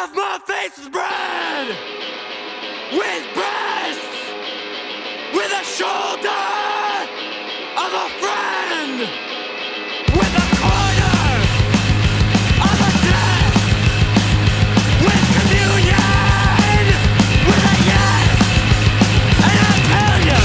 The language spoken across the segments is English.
of my face is red, with breasts, with a shoulder of a friend, with a corner of a desk, with communion, with a yes, and I tell you.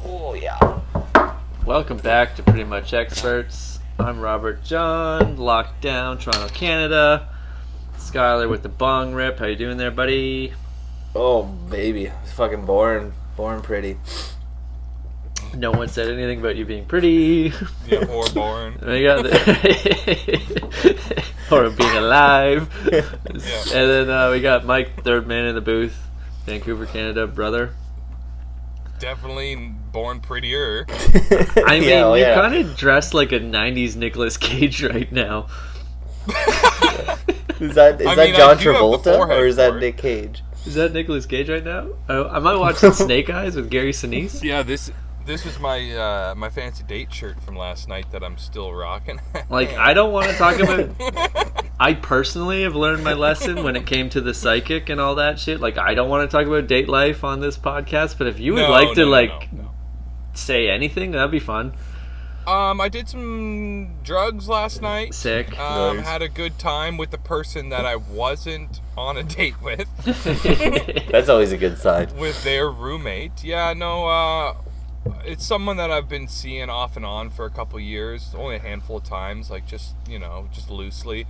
Oh yeah. Welcome back to Pretty Much Experts. I'm Robert John, locked down, Toronto, Canada. Skyler with the bong rip. How you doing there, buddy? Oh baby, I was fucking born pretty. No one said anything about you being pretty. Yeah, or born. We got or being alive. And then we got Mike, third man in the booth, Vancouver, Canada, brother. Definitely born prettier. I mean, Yeah, you yeah. kind of dress like a '90s Nicolas Cage right now. Is that I John mean, I do have the Travolta forehead or is that for it. Nick Cage? Is that Nicolas Cage right now? Oh, am I watching Snake Eyes with Gary Sinise? Yeah, this was my my fancy date shirt from last night that I'm still rocking. Like, I don't want to talk about... I personally have learned my lesson when it came to the psychic and all that shit. Like, I don't want to talk about date life on this podcast, but if you would No. say anything, that'd be fun. I did some drugs last night. Sick. Nice. Had a good time with the person that I wasn't on a date with, That's always a good sign. with their roommate. Yeah, no, it's someone that I've been seeing off and on for a couple years, only a handful of times, like just loosely.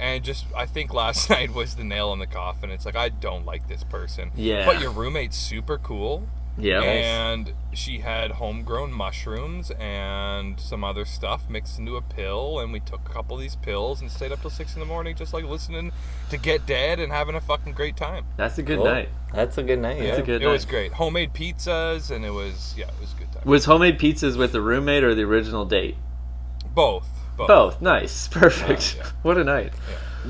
And just, I think last night was the nail in the coffin. It's like, I don't like this person. Yeah. But your roommate's super cool. Yeah. And she had homegrown mushrooms and some other stuff mixed into a pill, and we took a couple of these pills and stayed up till 6 a.m, just like listening to Get Dead and having a fucking great time. That's a good Cool. night. That's a good night. That's Yeah. a good It was night. great. Homemade pizzas, and it was a good time. Was homemade pizzas with the roommate or the original date? Both. Both. Nice. Perfect. Yeah. What a night.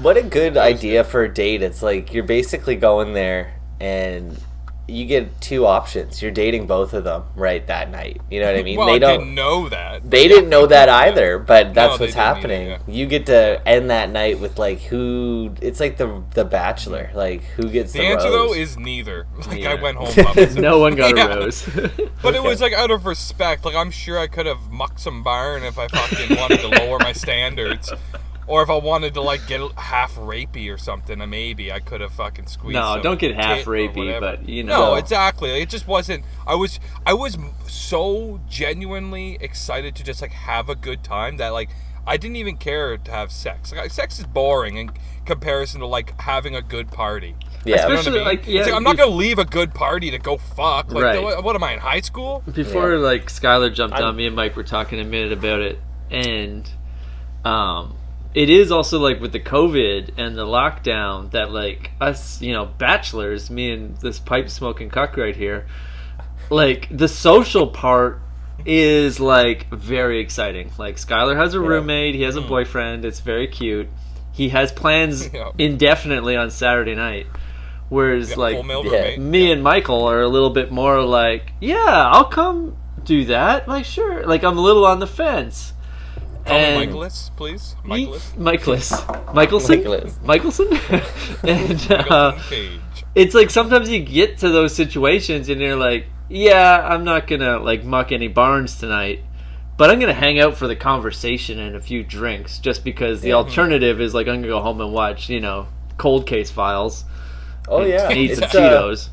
What a good idea for a date. It's like you're basically going there and you get two options. You're dating both of them right that night. You know what I mean? Well, they I don't didn't know that. They didn't know that either, but that's they what's didn't either, happening. yeah. You get to end that night with like who? It's like the Bachelor. Like who gets the The answer, rose? though, is neither. Like, Yeah. I went home by myself. No one got Yeah. a rose. But it was like out of respect. Like, I'm sure I could have mucked some barn if I fucking wanted to lower my standards. Or if I wanted to, like, get half rapey or something, maybe I could have fucking squeezed No, some don't get half tit or rapey, whatever. but, you know. No, exactly. It just wasn't... I was so genuinely excited to just, like, have a good time that, like, I didn't even care to have sex. Like, sex is boring in comparison to, like, having a good party. Yeah, You know what I Especially, mean? like, yeah, It's like, I'm not going to leave a good party to go fuck. Like, Right. what am I, in high school? Before, Yeah. like, Skyler jumped on, me and Mike were talking a minute about it, and it is also, like, with the COVID and the lockdown that, like, us, bachelors, me and this pipe-smoking cuck right here, like, the social part is, like, very exciting. Like, Skyler has a roommate, he has a boyfriend, it's very cute. He has plans Yeah. indefinitely on Saturday night. Whereas, Yeah, like, full male yeah. roommate. me and Michael are a little bit more like, yeah, I'll come do that. Like, sure. Like, I'm a little on the fence. Call me And- Michaelis, please. Michaelis. Michelson? Michelson? And Michaelson Cage. it's like sometimes you get to those situations and you're like, yeah, I'm not going to, like, muck any barns tonight. But I'm going to hang out for the conversation and a few drinks just because the alternative is, like, I'm going to go home and watch, Cold Case Files. Oh and yeah, eat some it's Cheetos.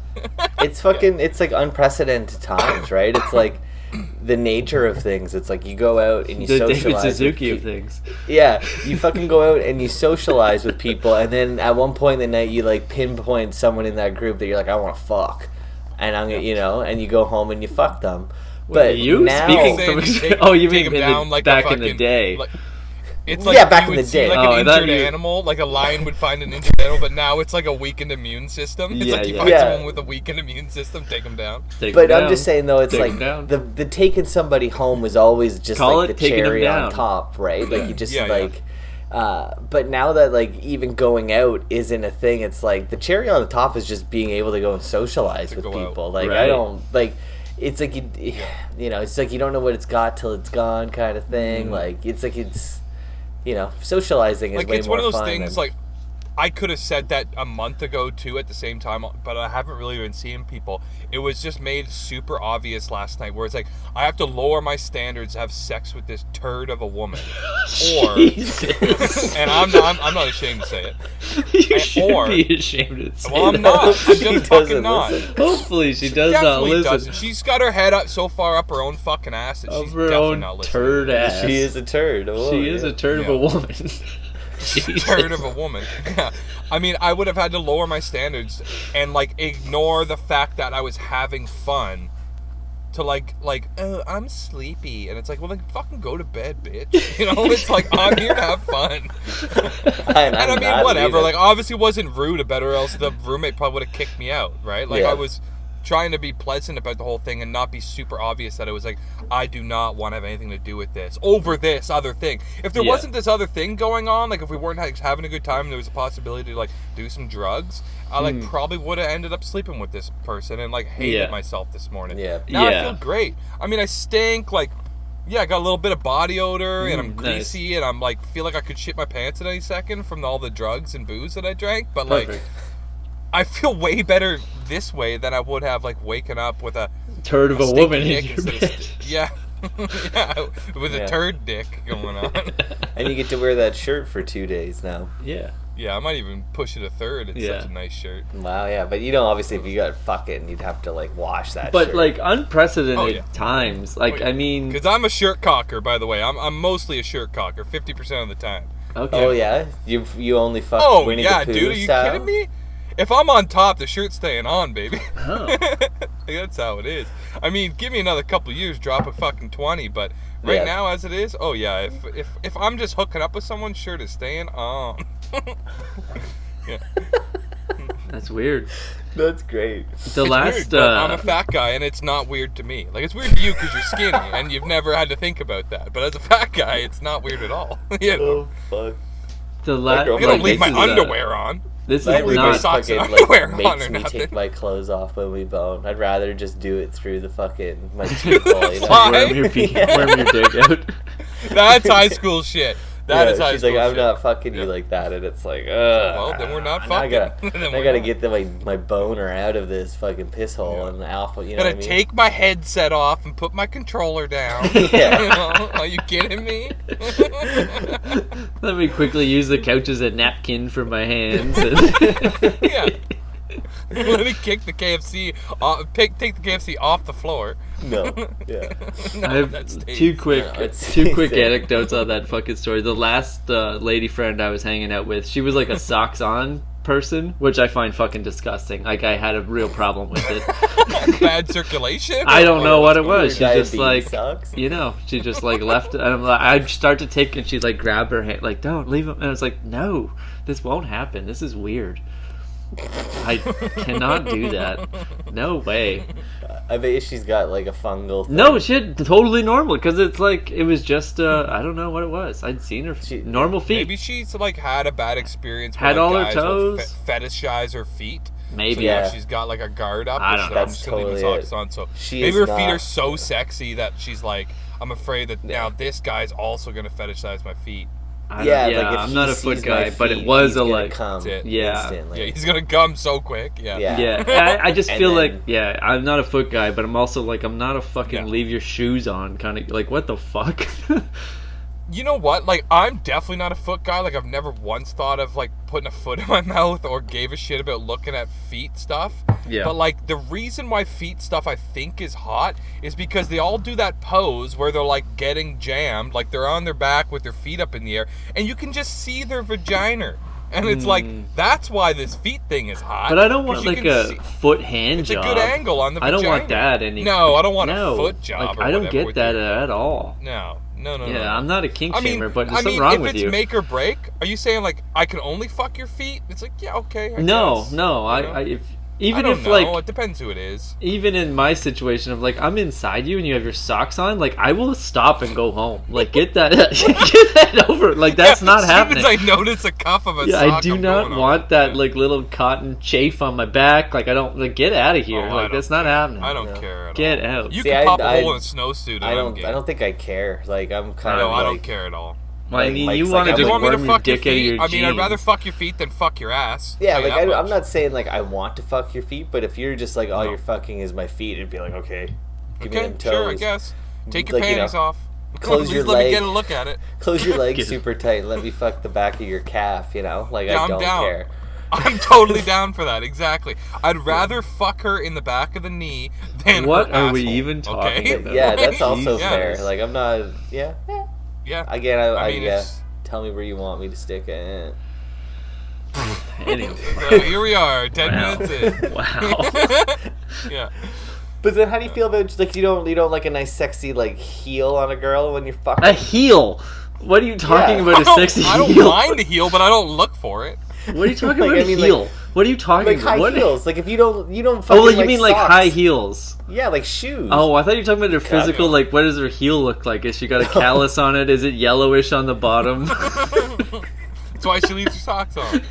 it's fucking it's like unprecedented times, right? It's like the nature of things. It's like you go out and you The socialize. David with Suzuki of pe- things. Yeah, you fucking go out and you socialize with people, and then at one point in the night, you like pinpoint someone in that group that you're like, I want to fuck, and I'm gonna, and you go home and you fuck them. But you now, speaking Saying from- you take- oh, you take mean him in the- down like back a in the fucking, day. like, it's like Yeah, back you in would the see, day. like Oh, I an thought injured you- animal, like a lion would find an injured animal, but now it's like a weakened immune system. It's Yeah, like you yeah. find Yeah. someone with a weakened immune system, take them down. Take But him I'm down. just saying though, it's Take like him down. the taking somebody home was always just Call like it the taking him cherry on down. top, right? Like you just Yeah, like, But now that like even going out isn't a thing, it's like the cherry on the top is just being able to go and socialize with people. Like I don't like. It's like you know, it's like you don't know what it's got till it's gone, kind of thing. Like it's like it's, you know, socializing is like way it's more one of those fun things. than, Like I could have said that a month ago too at the same time, but I haven't really been seeing people. It was just made super obvious last night where it's like I have to lower my standards to have sex with this turd of a woman. Or and I'm not ashamed to say it. You should be ashamed to say well, I'm that. not. I'm just fucking not. Hopefully she does not Definitely listen. doesn't. She's got her head up so far up her own fucking ass that she's her definitely own not listening. turd ass. she is a turd. She is a turd of a woman. Turd of a woman. Yeah. I mean, I would have had to lower my standards and like ignore the fact that I was having fun to like oh, I'm sleepy, and it's like, well then fucking go to bed, bitch. You know, it's like I'm here to have fun. And I mean, whatever. Like obviously wasn't rude about it, or else the roommate probably would have kicked me out, right? Like I was trying to be pleasant about the whole thing and not be super obvious that it was like, I do not want to have anything to do with this over this other thing. If there wasn't this other thing going on, like if we weren't having a good time and there was a possibility to like do some drugs, I like probably would have ended up sleeping with this person and like hated myself this morning. Now I feel great. I mean, I stink, like, I got a little bit of body odor and I'm greasy and I'm like, feel like I could shit my pants at any second from all the drugs and booze that I drank, but like, I feel way better this way than I would have like waking up with a turd of a woman in your bed. With a turd dick going on. And you get to wear that shirt for 2 days now. Yeah, I might even push it a third. It's such a nice shirt. Wow, yeah, but you know, obviously, if you got fucking, you'd have to like wash that. But shirt. like unprecedented times, like I mean, because I'm a shirt cocker, by the way. I'm mostly a shirt cocker, 50% of the time. Okay. Oh yeah, you only fuck. Winnie the Pooh dude, are you style? kidding me? If I'm on top, the shirt's staying on, baby. Oh. That's how it is. I mean, give me another couple of years, drop a fucking 20, but right now, as it is, if I'm just hooking up with someone, shirt is staying on. That's weird. That's great. The it's last weird, but I'm a fat guy, and it's not weird to me. Like, it's weird to you because you're skinny, and you've never had to think about that. But as a fat guy, it's not weird at all. You know? Oh fuck. The last. I'm gonna leave my underwear on. This is not not fucking underwear like on makes or me nothing. take my clothes off when we bone. I'd rather just do it through the fucking my people. You know? Why? worm your dick out. That's high school shit. That is high she's school like, I'm shit. not fucking you like that, and it's like, well, then we're not fucking. I gotta get my boner out of this fucking piss hole and alpha. You know what I mean? Take my headset off and put my controller down. Yeah. You know? Are you kidding me? Let me quickly use the couch as a napkin for my hands. Yeah. Let me kick the KFC off, take the KFC off the floor. No. Yeah. No, I have that's two quick it's anecdotes on that fucking story. The last lady friend I was hanging out with, she was like a socks on person, which I find fucking disgusting. Like I had a real problem with it. Bad circulation? I don't know what it was. She just like, sucks. you know, she just like left it. And I'm like, I'd start to take, and she'd like grab her hand, like, don't leave him. And I was like, no, this won't happen. This is weird. I cannot do that. No way. I bet she's got like a fungal thing. No shit, totally normal. Because it's like it was just I don't know what it was. I'd seen her normal feet. Maybe she's like had a bad experience. Had where, all like, her guys will toes. Fetishize her feet. Maybe. So Yeah. she's got like a guard up. I don't know. I'm just gonna leave Totally the socks on. So She maybe is her feet not- are so sexy that she's like, I'm afraid that now this guy's also gonna fetishize my feet. Like if I'm he not a foot sees my guy, but feet, it was he's a gonna like. come Yeah. instantly. Yeah, he's gonna come so quick. Yeah. Yeah, I just And feel then- like I'm not a foot guy, but I'm also like I'm not a fucking Yeah. leave your shoes on kind of like what the fuck. You know what? Like, I'm definitely not a foot guy. Like, I've never once thought of, like, putting a foot in my mouth or gave a shit about looking at feet stuff. Yeah. But, like, the reason why feet stuff I think is hot is because they all do that pose where they're, like, getting jammed. Like, they're on their back with their feet up in the air. And you can just see their vagina. And it's like, that's why this feet thing is hot. But I don't want 'cause you like can a see- foot hand It's job. a good angle on the I vagina. don't want that any. No, I don't want a foot job Like, or I don't whatever get with that you. at all. No. Yeah, I'm not a kink I mean, shamer, but there's something wrong if with it's you. make or break, are you saying like I can only fuck your feet? It's like, yeah, okay. I No, guess. no. You know? If Even I don't if know. like It depends who it is. even in my situation of like I'm inside you and you have your socks on, like I will stop and go home. Like get that get that over. Like that's not happening. As soon as I notice a cuff of a Yeah, sock, I do I'm not going want on. that Yeah. like little cotton chafe on my back. Like I don't like get out of here. Oh, I like don't that's not care. happening. I don't care at Get all. out. You See, can pop a I- hole in a snowsuit. And I I'm don't. game. I don't think I care. Like I'm kind No, of. I like, don't care at all. Well, I like mean, Mike's you like, want to I just You want me to worm your fuck your dick out of feet? your I mean, I'd jeans. rather fuck your feet than fuck your ass. Yeah, Tell you like that I'm much. not saying like I want to fuck your feet, but if you're just like all No. you're fucking is my feet, it'd be like okay, give me Okay, them toes. sure, I guess. Take your Like, you panties know, off. close At your least let me leg. get a look at it. Close your legs Get it. super tight and let me fuck the back of your calf. You know, like Yeah, I I'm don't down. care. I'm totally down for that. Exactly. I'd rather fuck her in the back of the knee than What her are we asshole, even talking okay? about? Yeah, that's also Yeah. fair. Like I'm not. Yeah. Yeah. Again, I mean, yeah. it's- Tell me where you want me to stick it. Anyway. So here we are, 10 Wow. minutes in. Wow. Yeah. But then, how do you feel about just, like you don't like a nice sexy like heel on a girl when you're fucking? A heel. What are you talking Yeah. about? A sexy I don't heel? mind the heel, but I don't look for it. What are you talking Like, about? I mean, a heel. like- What are you talking Like about? high What? heels. Like if you don't Oh, fucking well, you like mean like socks. high heels? Yeah, like shoes. Oh, I thought you were talking about her physical. no. Like, what does her heel look like? Is she got a callus on it? Is it yellowish on the bottom? That's why she leaves her socks on.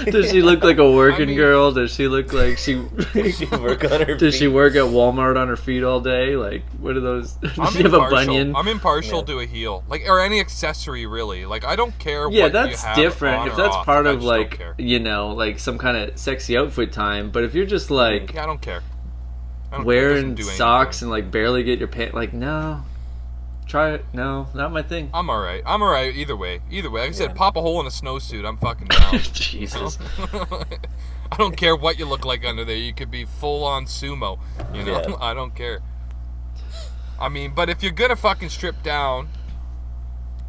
Does she look like a working I mean- girl? Does she look like she? She work on her Does she feet. work at Walmart on her feet all day? Like, what are those? Does I'm she have a impartial. bunion? I'm impartial Yeah. to a heel, like or any accessory really. Like I don't care. Yeah, what that's you have different. on If or that's off. part I of just don't like care. like some kind of sexy outfit time. But if you're just like Yeah, I don't care. I don't care. It wearing doesn't do socks anything. and like barely get your pants, like no, try it. No, not my thing. I'm alright. I'm alright either way. Either way, like I said, Yeah. pop a hole in a snowsuit. I'm fucking down. Jesus. I don't care what you look like under there. You could be full on sumo. You know, Yeah. I don't care. I mean, but if you're gonna fucking strip down,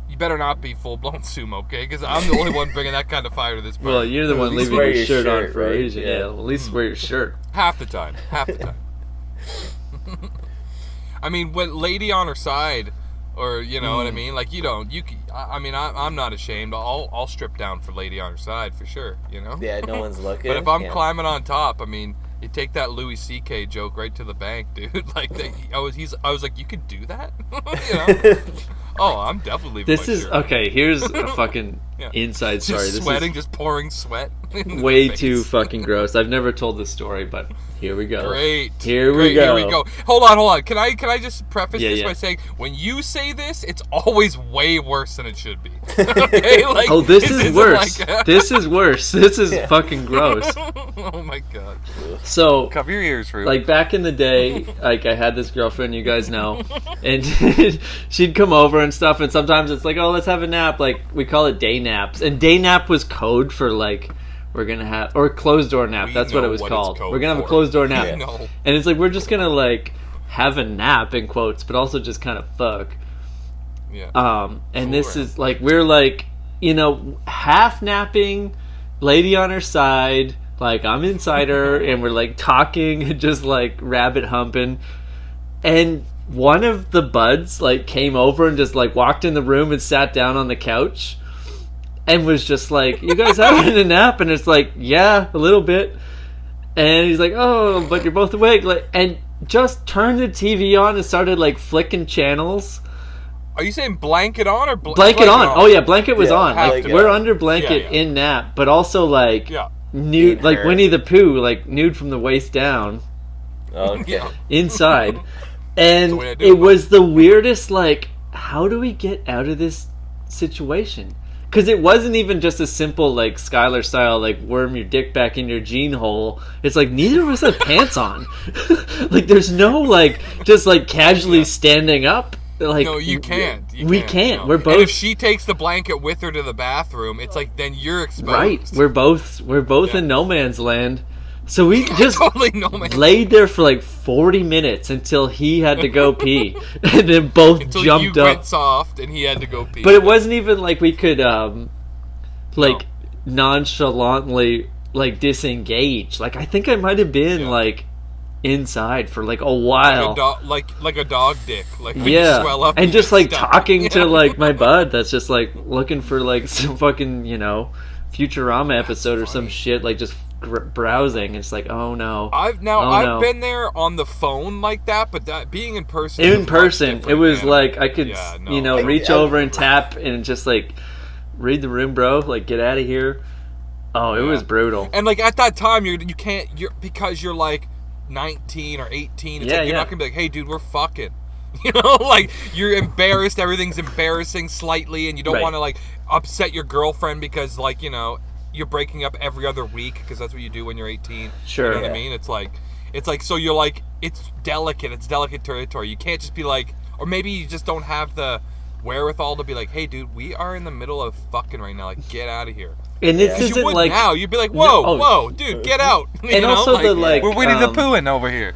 you better not be full blown sumo, okay? Because I'm the only one bringing that kind of fire to this party. Well, you're the At one least leaving wear your your shirt on shirt, for right? Asian. Yeah. Yeah, well, at least wear your shirt. Half the time. Half the time. I mean, when lady on her side, or you know what I mean. Like you don't. You. I mean, I'm not ashamed. I'll strip down for lady on her side for sure. You know. Yeah, no one's looking. But if I'm yeah. climbing on top, I mean, you take that Louis C.K. joke right to the bank, dude. Like, I was like, you could do that, you know? Oh, I'm definitely leaving This my is shirt. okay. Here's a fucking Yeah. inside story. Just This sweating, is just pouring sweat. into way the too face. fucking gross. I've never told this story, but here we go. Great. Here we Great, go. Here we go. Hold on. Can I just preface Yeah, this yeah. by saying when you say this, it's always way worse than it should be. Okay? Like, Oh, this isn't is worse. like- This is worse. This is Yeah. fucking gross. Oh my god. So, Cover your ears, Rude. like back in the day, like I had this girlfriend, you guys know, and she'd come over and stuff, and sometimes it's like, oh, let's have a nap. Like we call it day naps, and day nap was code for like we're gonna have or closed door nap. We That's what know it was what it's called. code We're gonna have a for. closed door We nap, know. and it's like we're just gonna like have a nap in quotes, but also just kind of fuck. Yeah. And this Sure. is like we're like half napping, lady on her side, like I'm inside her, and we're like talking and just like rabbit humping, and one of the buds like came over and just like walked in the room and sat down on the couch, and was just like, "You guys having a nap?" And it's like, "Yeah, a little bit." And he's like, "Oh, but you're both awake," like, and just turned the TV on and started like flicking channels. Are you saying blanket on or Blanket on. Oh yeah, blanket was Yeah, on. Like blanket. we're under blanket Yeah, yeah. in nap, but also like Yeah. nude, In like her. Winnie the Pooh, like nude from the waist down, Okay. Yeah. inside. the And way I do it it. was the weirdest. Like, how do we get out of this situation? Because it wasn't even just a simple like Skyler style, like worm your dick back in your jean hole. It's like neither of us have pants on. Like there's no like just like casually standing up. Like No, you can't. We can't. no. We're And both if she takes the blanket with her to the bathroom, it's like then you're exposed. right. We're both Yeah. in no man's land. So we just totally no man. laid there for like 40 minutes until he had to go pee, and then both Until you jumped up. went soft and he had to go pee. But it wasn't even like we could like nonchalantly like disengage. Like I think I might have been Yeah. like inside for like a while. like a dog dick. Like when you Yeah, swell up and just get like stuck. talking Yeah. to like my bud that's just like looking for like some fucking Futurama episode or some funny. shit, like just browsing, and it's like, oh no. I've been there on the phone like that, but that being in person. In person, it was like I could, reach over and I- tap and just like read the room, bro. Like, get out of here. Oh, it was brutal. And like at that time, you're because you're like 19 or 18. It's like you're not gonna be like, hey, dude, we're fucking. You know, like you're embarrassed. Everything's embarrassing slightly, and you don't want to like upset your girlfriend because like you're breaking up every other week because that's what you do when you're 18. Sure. You know what I mean? It's like so you're like it's delicate. It's delicate territory. You can't just be like, or maybe you just don't have the wherewithal to be like, hey, dude, we are in the middle of fucking right now. Like, get out of here. And this isn't you would like now. You'd be like, whoa, dude, get out. And also we're Winnie the Poohin' over here.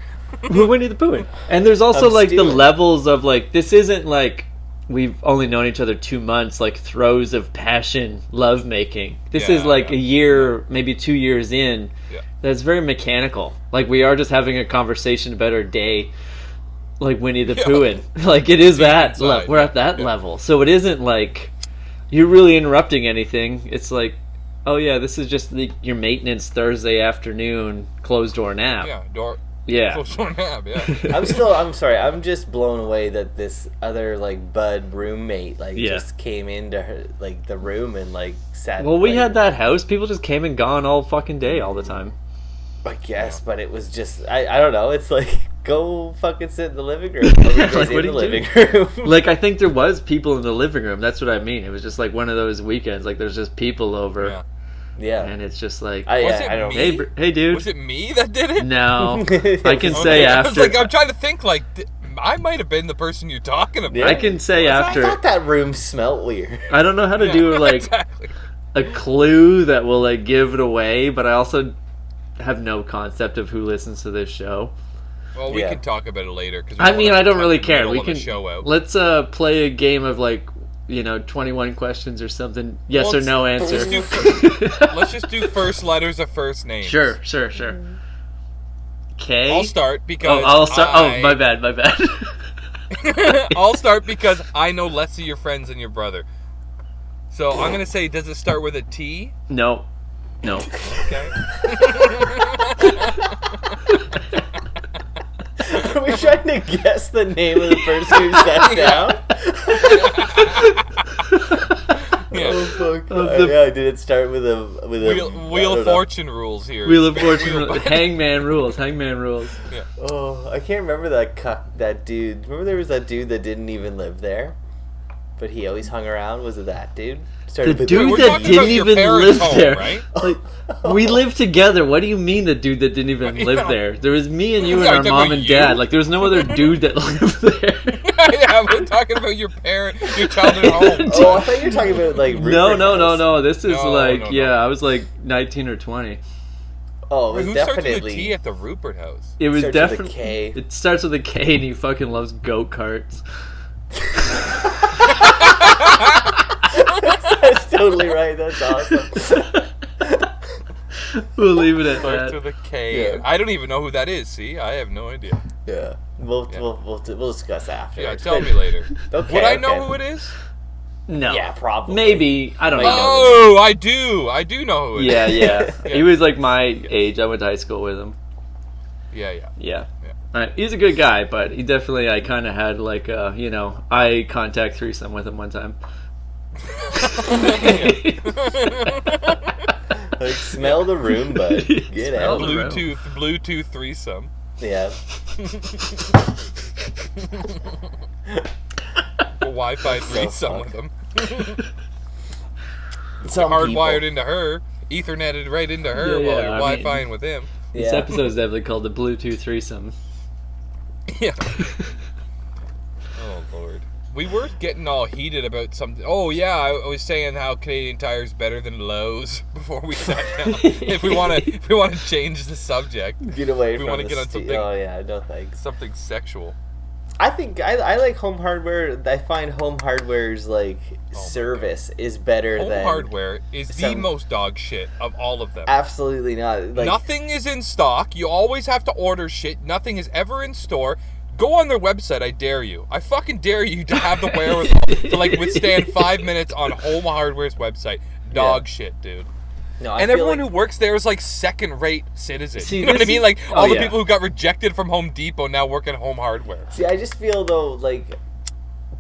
We're Winnie the Poohin'. And there's also like the levels of like, this isn't like we've only known each other 2 months, like throes of passion, love making. This is like a year, maybe 2 years in. Yeah. That's very mechanical. Like we are just having a conversation about our day, like Winnie the Poohin'. Like it is that we're at that level. So it isn't like you're really interrupting anything. It's like, oh yeah, this is just your maintenance Thursday afternoon closed door nap. Closed door nap, I'm sorry, I'm just blown away that this other like bud roommate just came into her like the room and like sat. Well, we had that house. People just came and gone all fucking day all the time. I guess, but it was just I don't know. It's like go fucking sit in the living room. Like, in the living room. Like I think there was people in the living room. That's what I mean. It was just like one of those weekends. Like there's just people over. Yeah. And it's just like, I don't. Hey, dude. Was it me that did it? No, I can say after. I was like, I'm trying to think. Like, I might have been the person you're talking about. I can say after. I thought that room smelled weird. I don't know how to do like a clue that will like give it away, but I also have no concept of who listens to this show. Well, we can talk about it later. Cause I mean, I don't really care. We can show out. Let's play a game of like 21 questions or something. Yes or no answer. Let's just do first letters of first names. Sure. K. I'll start because I'll start. Oh, my bad. I'll start because I know less of your friends than your brother. So I'm gonna say, does it start with a T? No. Okay. Are we trying to guess the name of the person who sat down? Oh fuck! Did it start with a Wheel of Fortune rules here? Wheel of Fortune, Hangman rules. Yeah. Oh, I can't remember that dude. Remember there was that dude that didn't even live there, but he always hung around. Was it that dude? The dude that didn't even live there. Right? Like, we lived together. What do you mean the dude that didn't even live there? There was me and you and our mom and dad. Like there was no other dude that lived there. Yeah, we're talking about your childhood home. Oh, I thought you were talking about like No. This is I was like 19 or 20. Oh, it was who definitely starts with a T at the Rupert house? It was definitely K. It starts with a K, and he fucking loves goat karts. That's totally right. That's awesome. We'll leave it at Starts that. with a K. Yeah. I don't even know who that is. See, I have no idea. Yeah, we'll discuss after. Yeah, tell me later. Okay, Would I know who it is? No. Yeah, probably. Maybe. I don't know. Oh, I do. I do know who it is. Yeah. He was like my age. I went to high school with him. Yeah. He's a good guy, but he definitely, I kind of had like eye contact threesome with him one time. Like, smell the room, bud. Get out. Bluetooth threesome. Yeah. Wi-Fi threesome with him. Some hardwired people. into her, Ethernetted right into her while you're Wi-Fiing with him. This episode is definitely called the Bluetooth threesome. Yeah. Oh Lord. We were getting all heated about something. Oh yeah, I was saying how Canadian Tire's better than Lowe's before we sat down. if we want to change the subject, get away. We want to get on something. Oh yeah, no thanks. Something sexual. I think I like home hardware. I find home hardware's like service is better than home hardware is the most dog shit of all of them. Absolutely not. Like, nothing is in stock. You always have to order shit. Nothing is ever in store. Go on their website. I dare you. I fucking dare you to have the wherewithal to like withstand 5 minutes on Home Hardware's website. Dog shit, dude. No, I and feel everyone like- who works there is like second-rate citizens. See, You know what I this mean? is- Like oh, all the yeah. people who got rejected from Home Depot now work at Home Hardware. See, I just feel though like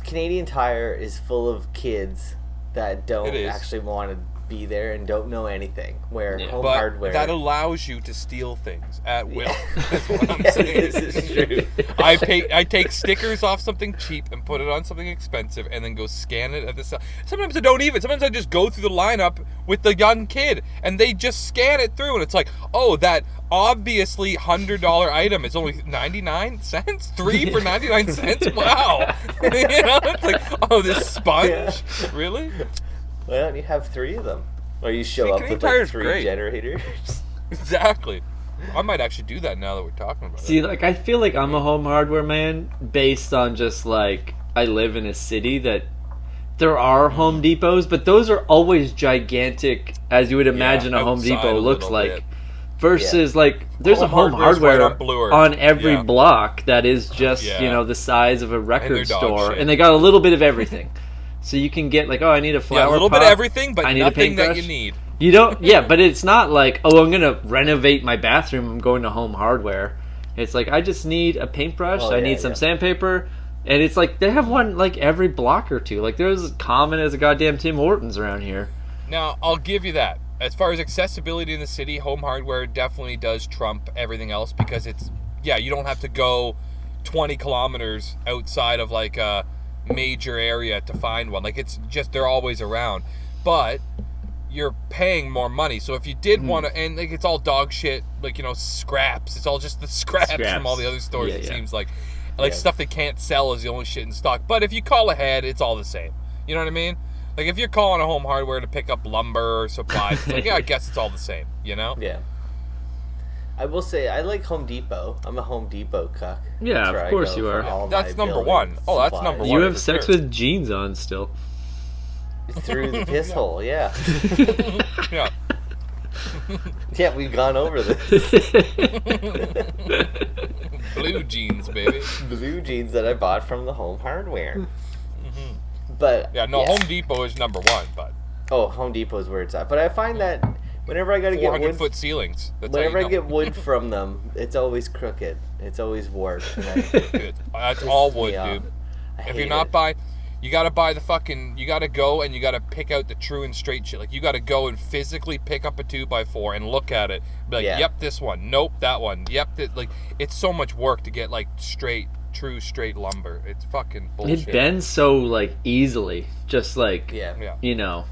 Canadian Tire is full of kids that don't It is. actually want to be there and don't know anything. Where Yeah. Home But Hardware that allows you to steal things at will. That's what I'm Yeah, saying. this is true. I take stickers off something cheap and put it on something expensive, and then go scan it at the. Sometimes I don't even. Sometimes I just go through the lineup with the young kid, and they just scan it through, and it's like, oh, that obviously $100 item is only 99 cents. 3 for 99 cents. Wow. You know, it's like, oh, this sponge, Yeah. really? Why don't you have 3 of them? Or you show See, up Canadian with like Tire's 3 great. generators. Exactly. I might actually do that now that we're talking about See, it. like, I feel like I'm a home hardware man based on just, like, I live in a city that there are Home Depots, but those are always gigantic, as you would imagine a Home outside Depot a looks little like. bit. Versus, like, there's Home a Home Hardware's right Hardware on Bloor. on every Yeah. block that is just, Yeah. you know, the size of a record they're dog store. shit. And they got a little bit of everything. So you can get, like, oh, I need a flower Yeah, a little bit pot. of everything, but I need a nothing that paintbrush. you need. You don't, yeah, but it's not like, oh, I'm gonna renovate my bathroom. I'm going to Home Hardware. It's like I just need a paintbrush. Oh, I yeah, need some yeah. sandpaper, and it's like they have one like every block or two. Like there's as common as a goddamn Tim Hortons around here. Now, I'll give you that. As far as accessibility in the city, Home Hardware definitely does trump everything else because it's, yeah, you don't have to go 20 kilometers outside of like a major area to find one. Like it's just, they're always around. But you're paying more money. So if you did want to, and like it's all dog shit, like, you know, scraps. It's all just the scraps from all the other stores, Yeah, it yeah. seems like. Like Yeah. stuff they can't sell is the only shit in stock. But if you call ahead, it's all the same. You know what I mean? Like if you're calling a Home Hardware to pick up lumber or supplies, it's like, yeah, I guess it's all the same, you know? Yeah. I will say I like Home Depot. I'm a Home Depot cuck. Yeah, That's of where I course go you for are. all That's my number building one. Oh, that's supplies. number You one. have for sex sure. with jeans on still. Through the piss hole, yeah. Yeah. Yeah, we've gone over this. Blue jeans, baby. Blue jeans that I bought from the Home Hardware. But Yeah, no, Home Depot is number one, but Oh, Home Depot is where it's at. But I find that whenever I gotta get 400 wood, foot ceilings. That's whenever how I you know. get wood from them, it's always crooked. It's always warped. And Dude, that's all pisses wood, me off. dude. I If hate you're not it. buy, you gotta buy the fucking. You gotta go and you gotta pick out the true and straight shit. Like you gotta go and physically pick up a 2x4 and look at it. Be like, Yeah. yep, this one. Nope, that one. Yep, like it's so much work to get like true straight lumber. It's fucking bullshit. It bends so like easily, just like Yeah. Yeah. you know.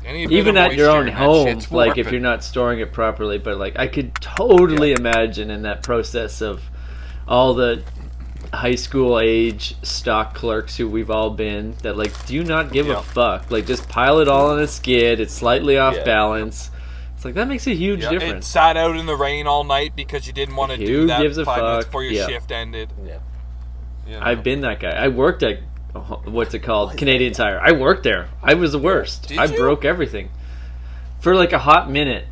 Any bit Even of at your moisture own and that home, shit's like if warping. you're not storing it properly, but like I could totally imagine in that process of all the high school age stock clerks who we've all been that like do not give a Yeah. fuck, like just pile it all on a skid, it's slightly off Yeah. balance. It's like that makes a huge Yeah, it difference. sat out in the rain all night because you didn't want to Who do that gives a 5 minutes fuck? before your Yeah. shift ended. Yeah. You know? I've been that guy. I worked at what's it called? Canadian Tire. I worked there. I was the worst. Did I you? broke everything for like a hot minute.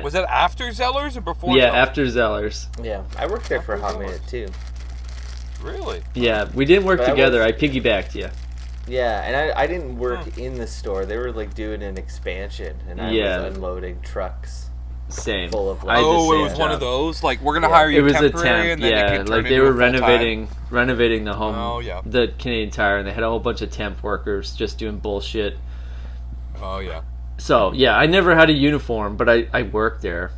Was that after Zellers or before? Yeah, Zellers? after Zellers. Yeah. I worked there for a hot minute too. Really? Yeah, we didn't work But I together. was- I piggybacked you. Yeah, and I didn't work in the store. They were like doing an expansion, and I Yeah. was unloading trucks. Same. Full of I had the Oh, it same was one of job. those. Like we're gonna Yeah. hire you It was a temporary, temp, and then it yeah. could turn Like they into were a full-time. renovating the home, Oh, yeah. the Canadian Tire, and they had a whole bunch of temp workers just doing bullshit. Oh yeah. So yeah, I never had a uniform, but I worked there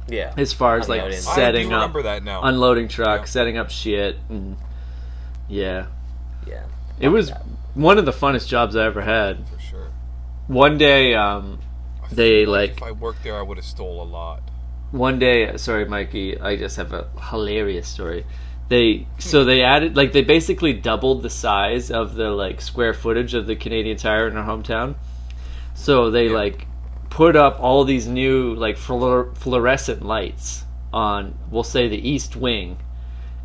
Yeah. as far as Hung like out in- setting I do up, remember that now. unloading trucks, Yeah. setting up shit, and yeah, Yeah. it was one of the funnest jobs I ever had. For sure. One day, they like If I worked there, I would have stole a lot. one day, sorry Mikey, I just have a hilarious story. They added, like, they basically doubled the size of the like square footage of the Canadian Tire in our hometown. So they like put up all these new like fluorescent lights on, we'll say, the east wing.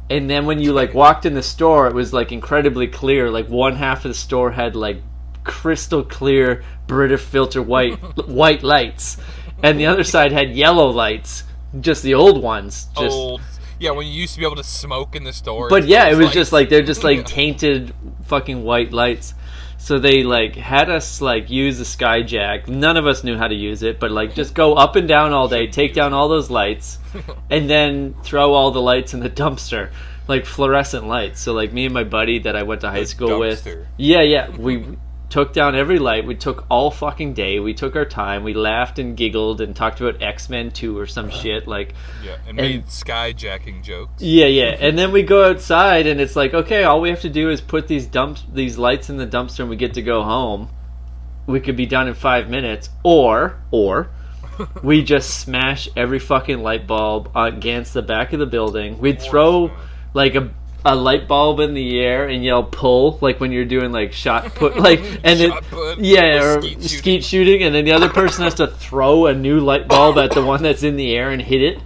And then when you like walked in the store, it was like incredibly clear. Like one half of the store had like crystal clear British filter white lights, and the other side had yellow lights, just the old ones. Just, Old. Yeah, when you used to be able to smoke in the store. but yeah, it was like- just like they're just like tainted fucking white lights. So they like had us like use the skyjack. None of us knew how to use it, but like just go up and down all day, take down all those lights, and then throw all the lights in the dumpster, like fluorescent lights. So like me and my buddy that I went to high school with, we took down every light. We took all fucking day. We took our time. We laughed and giggled and talked about X-Men 2 or some shit. Like, and made skyjacking jokes. Yeah. And then we go outside and it's like, okay, all we have to do is put these lights in the dumpster and we get to go home. We could be done in 5 minutes. Or we just smash every fucking light bulb against the back of the building. We'd throw like a light bulb in the air and yell pull, like when you're doing like shot put, like, and then or skeet shooting, and then the other person has to throw a new light bulb at the one that's in the air and hit it.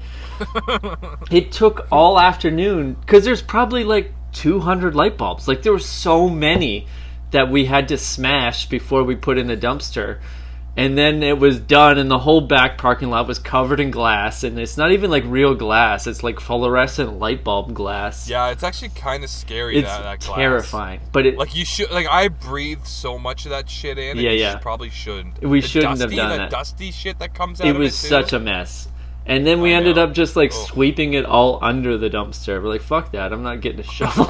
It took all afternoon because there's probably like 200 light bulbs. Like there were so many that we had to smash before we put in the dumpster. And then it was done, and the whole back parking lot was covered in glass, and it's not even like real glass; it's like fluorescent light bulb glass. Yeah, it's actually kind of scary. It's that glass. Terrifying, but it like you should like I breathe so much of that shit in. And you probably shouldn't. We shouldn't have done that. Dusty shit that comes out. It was such a mess. And then we ended up just like sweeping it all under the dumpster. We're like, fuck that! I'm not getting a shovel.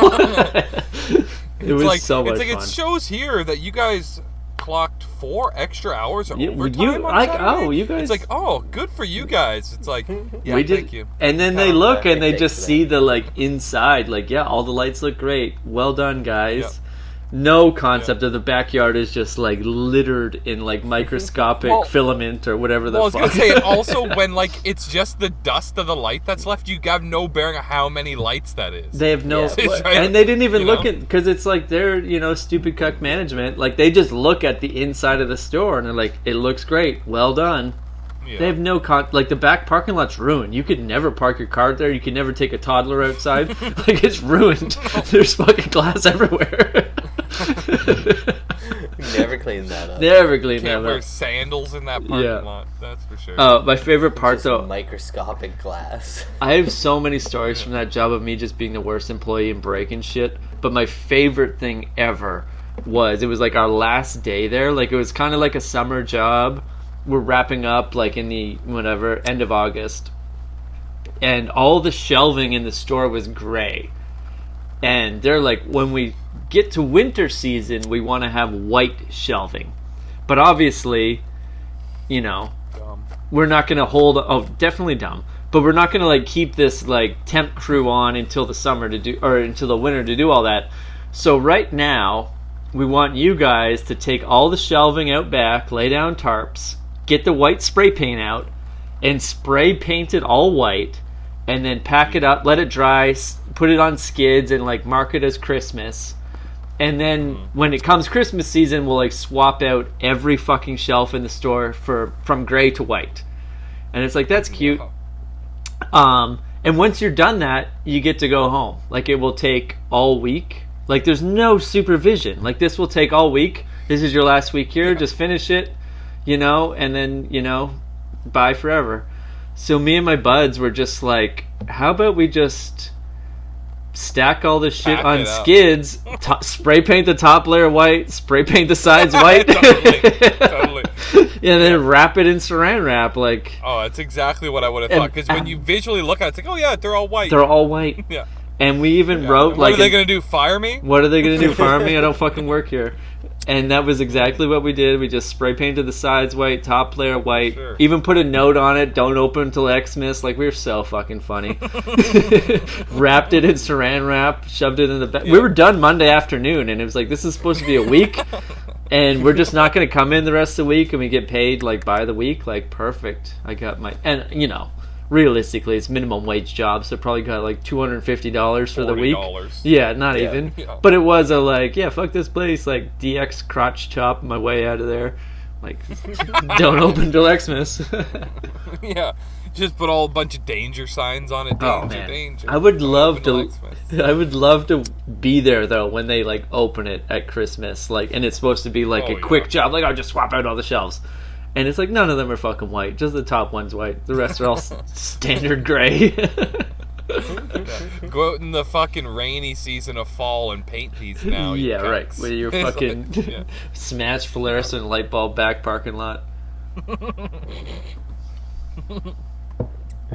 It was like, so much fun. It shows here that you guys clocked 4 extra hours of overtime on Saturday. You guys. It's like, good for you guys. It's like, thank you. And then they look and they just see the like inside, like, all the lights look great. Well done, guys. Yep. No concept of the backyard is just like littered in like microscopic filament or whatever the fuck. I was gonna say, also when like it's just the dust of the light that's left, you have no bearing on how many lights that is. They have no, and they didn't even look at, because it's like they're stupid cuck management. Like they just look at the inside of the store and they're like, it looks great, well done. Yeah. They have no like the back parking lot's ruined. You could never park your car there. You could never take a toddler outside. Like it's ruined. There's fucking glass everywhere. Never clean that up. Can't wear sandals in that parking lot. That's for sure. My favorite part just though, microscopic glass. I have so many stories from that job of me just being the worst employee and breaking shit. But my favorite thing ever was, it was like our last day there. Like it was kind of like a summer job. We're wrapping up like in the end of August, and all the shelving in the store was gray. And they're like, when we get to winter season, we want to have white shelving. But obviously, dumb. We're not going to hold, definitely dumb. But we're not going to like keep this like temp crew on until the summer until the winter to do all that. So right now, we want you guys to take all the shelving out back, lay down tarps, get the white spray paint out, and spray paint it all white, and then pack it up, let it dry, put it on skids, and like mark it as Christmas. And then when it comes Christmas season, we'll like swap out every fucking shelf in the store from gray to white. And it's like, that's cute. And once you're done that, you get to go home. Like it will take all week. Like there's no supervision. Like this will take all week. This is your last week here. Just finish it. And then, bye forever. So me and my buds were just like, how about we just stack all this shit on skids, spray paint the top layer white, spray paint the sides white, totally. And then wrap it in saran wrap. Like, that's exactly what I would have thought. Because when you visually look at it, it's like, oh yeah, they're all white. They're all white. Yeah. And we even wrote what are they going to do, fire me? What are they going to do, fire me? I don't fucking work here. And that was exactly what we did. We just spray painted the sides white, top layer white. Sure. Even put a note on it, don't open until Xmas. Like, we were so fucking funny. Wrapped it in saran wrap, shoved it in the back. Yeah. We were done Monday afternoon, and it was like, this is supposed to be a week, and we're just not going to come in the rest of the week, and we get paid, like, by the week. Like, perfect. I got my... And, realistically, it's minimum wage job, so probably got like $250 for the week. Yeah, not even. Yeah. But it was a like, fuck this place, like DX crotch chop my way out of there. Like, don't open till Xmas. Yeah, just put a bunch of danger signs on it. Danger, danger. I would love to be there though when they like open it at Christmas, like, and it's supposed to be like a quick job. Like, I'll just swap out all the shelves. And it's like, none of them are fucking white. Just the top one's white. The rest are all standard gray. Go out in the fucking rainy season of fall and paint these now. Yeah, right. cunts. With your fucking Yeah. smashed fluorescent light bulb back parking lot.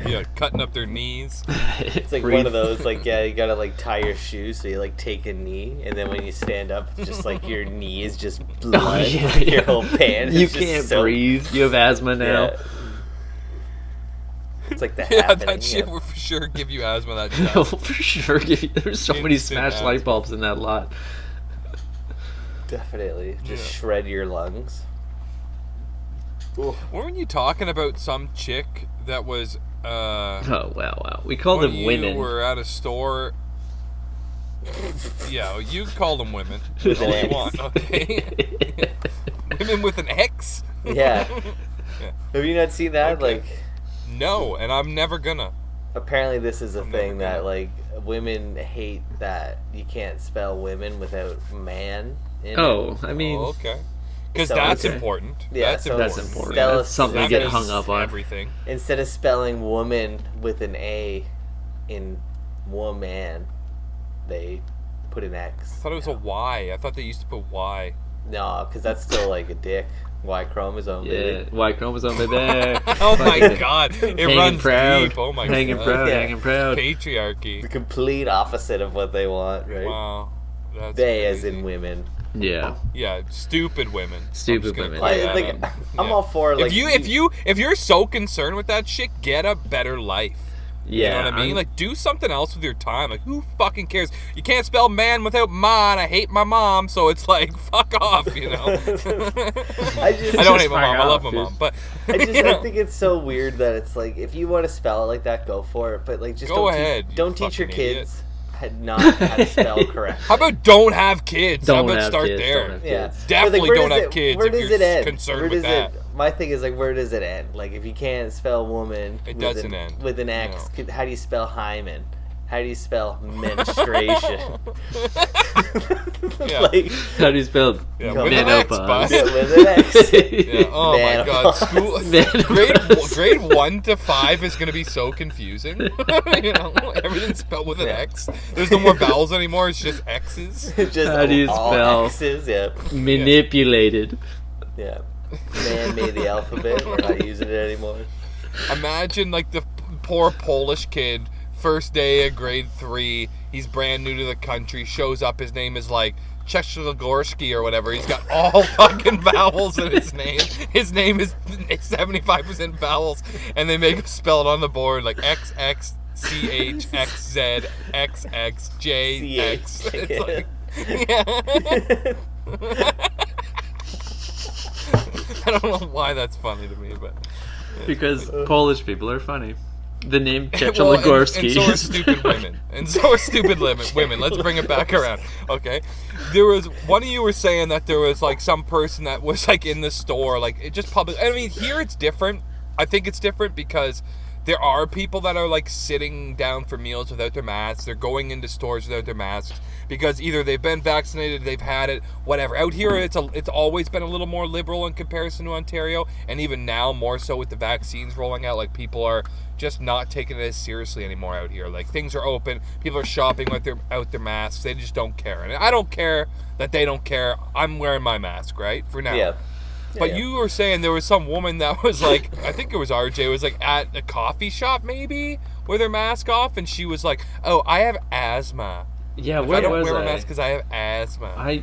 Yeah, cutting up their knees. It's like one of those, like, yeah, you gotta, like, tie your shoes so you, like, take a knee, and then when you stand up, it's just, like, your knee is just blood. yeah, Your yeah. whole pant is You just can't soaked. breathe. You have asthma now. Yeah. It's like the Yeah, happening. that shit yeah. will for sure give you asthma. That No, dust. for sure. There's so many Instant smashed asthma. light bulbs in that lot. Definitely. Just Yeah. shred your lungs. Weren't you talking about some chick that was? Oh, wow. We call when them you women. were at a store. Yeah, you call them women. With all an you X. want, okay? Women with an X? Yeah. Yeah. Have you not seen that? Okay. Like, No, and I'm never gonna. apparently this is a I'm thing never that, gonna. like, women hate that you can't spell women without man in it. Oh, I mean, Oh, okay. Because So that's it's- important. Yeah, that's so important. that's important. Stella- That's something to that get means hung up on. Everything. Instead of spelling woman with an A in woman, they put an I X. thought it was a Y. I thought they used to put Y. No, because that's still like a dick. Y chromosome, Yeah, baby. Y chromosome, baby. Oh my Fucking god. It hanging runs proud. deep. Oh my hanging god. proud, Yeah. hanging proud. The Patriarchy. complete opposite of what they want, right? Wow. That's They, as crazy. in women. Yeah. Yeah, stupid women. I'm Stupid just gonna women. clear Like, that like, up. I'm Yeah. all for, like, if you're so concerned with that shit, get a better life. Yeah. You know what I mean? Like, do something else with your time. Like, who fucking cares? You can't spell man without ma, and I hate my mom, so it's like, fuck off, you know? I just- I don't Just hate my fuck mom. I love off, my dude. mom, but I just you know, I think it's so weird that it's like, if you want to spell it like that, go for it. But like, just Go don't ahead, you don't teach your fucking idiot. kids not how to spell correct. how about don't have kids? How Don't about have start kids, there? don't have Yeah, kids. Definitely But, like, where don't does have kids Where if does you're it end? concerned Where with does that. it? My thing is, like, where does it end? Like, if you can't spell woman, It with doesn't an, end. with an X. No. How do you spell hymen? How do you spell menstruation? Yeah. Like, How do you spell Yeah, Come with an on. X, menopause? bud. with an X. Yeah. Oh my god. Menopause. School Menopause. grade 1 to 5 is gonna be so confusing. You know, everything's spelled with an Yeah. X. There's no more vowels anymore. It's just X's. Just How do you all spell- X's. Yeah. Manipulated. Yeah. Man made the alphabet. We're not using it anymore. Imagine like the poor Polish kid, first day of grade 3. He's brand new to the country. Shows up. His name is like Czechoslovakia or whatever. He's got all fucking vowels in his name. His name is 75% vowels, and they make him spell it on the board like X X C H X Z X X J X. It's like, yeah. I don't know why that's funny to me, but Because Polish people are funny. The name well, Czechoslovakia. and so are stupid women. And so are stupid women. Let's bring it back around. Okay. There was one of you were saying that there was like some person that was like in the store, like it just public. I mean, here it's different. I think it's different because there are people that are like sitting down for meals without their masks. They're going into stores without their masks because either they've been vaccinated, they've had it, whatever. Out here, it's always been a little more liberal in comparison to Ontario, and even now more so with the vaccines rolling out. Like people are just not taking it as seriously anymore out here. Like things are open, people are shopping without their masks. They just don't care, and I don't care that they don't care. I'm wearing my mask, right, for now. Yeah. But Yeah. you were saying there was some woman that was like, I think it was RJ, was like at a coffee shop maybe with her mask off, and she was like, "Oh, I have asthma. Yeah, Like, where I don't was wear I? a mask because I have asthma." I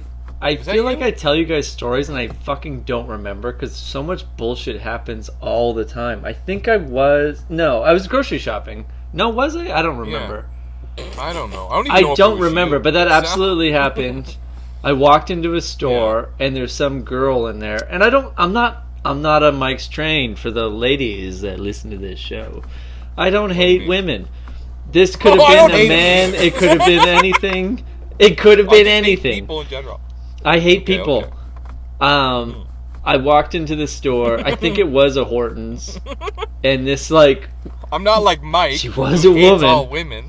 Was that feel like you? I tell you guys stories and I fucking don't remember because so much bullshit happens all the time. I think I was grocery shopping. No, was I? I don't remember. I don't know. I don't even know I if don't it was remember, you. but that It sound- absolutely happened. I walked into a store and there's some girl in there, and I'm not on Mike's train for the ladies that listen to this show. I don't hate mean? women. This could Oh, I have don't been a hate man. It could have been anything. It could have I been just hate anything. People in general. I hate Okay, people. okay. I walked into the store. I think it was a Hortons, and this like I'm not like Mike. She was who a hates woman. all women.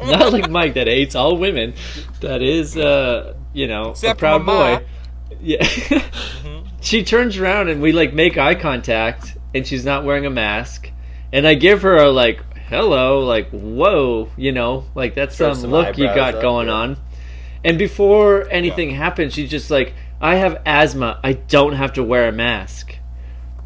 not like Mike that hates all women. That is, a Except proud for my boy. Yeah. She turns around and we like make eye contact, and she's not wearing a mask. And I give her a like hello, like, whoa, you know, like, that's Throw some some look you eyebrows got up, going yeah. on. And before anything happened, she's just like, I have asthma. I don't have to wear a mask.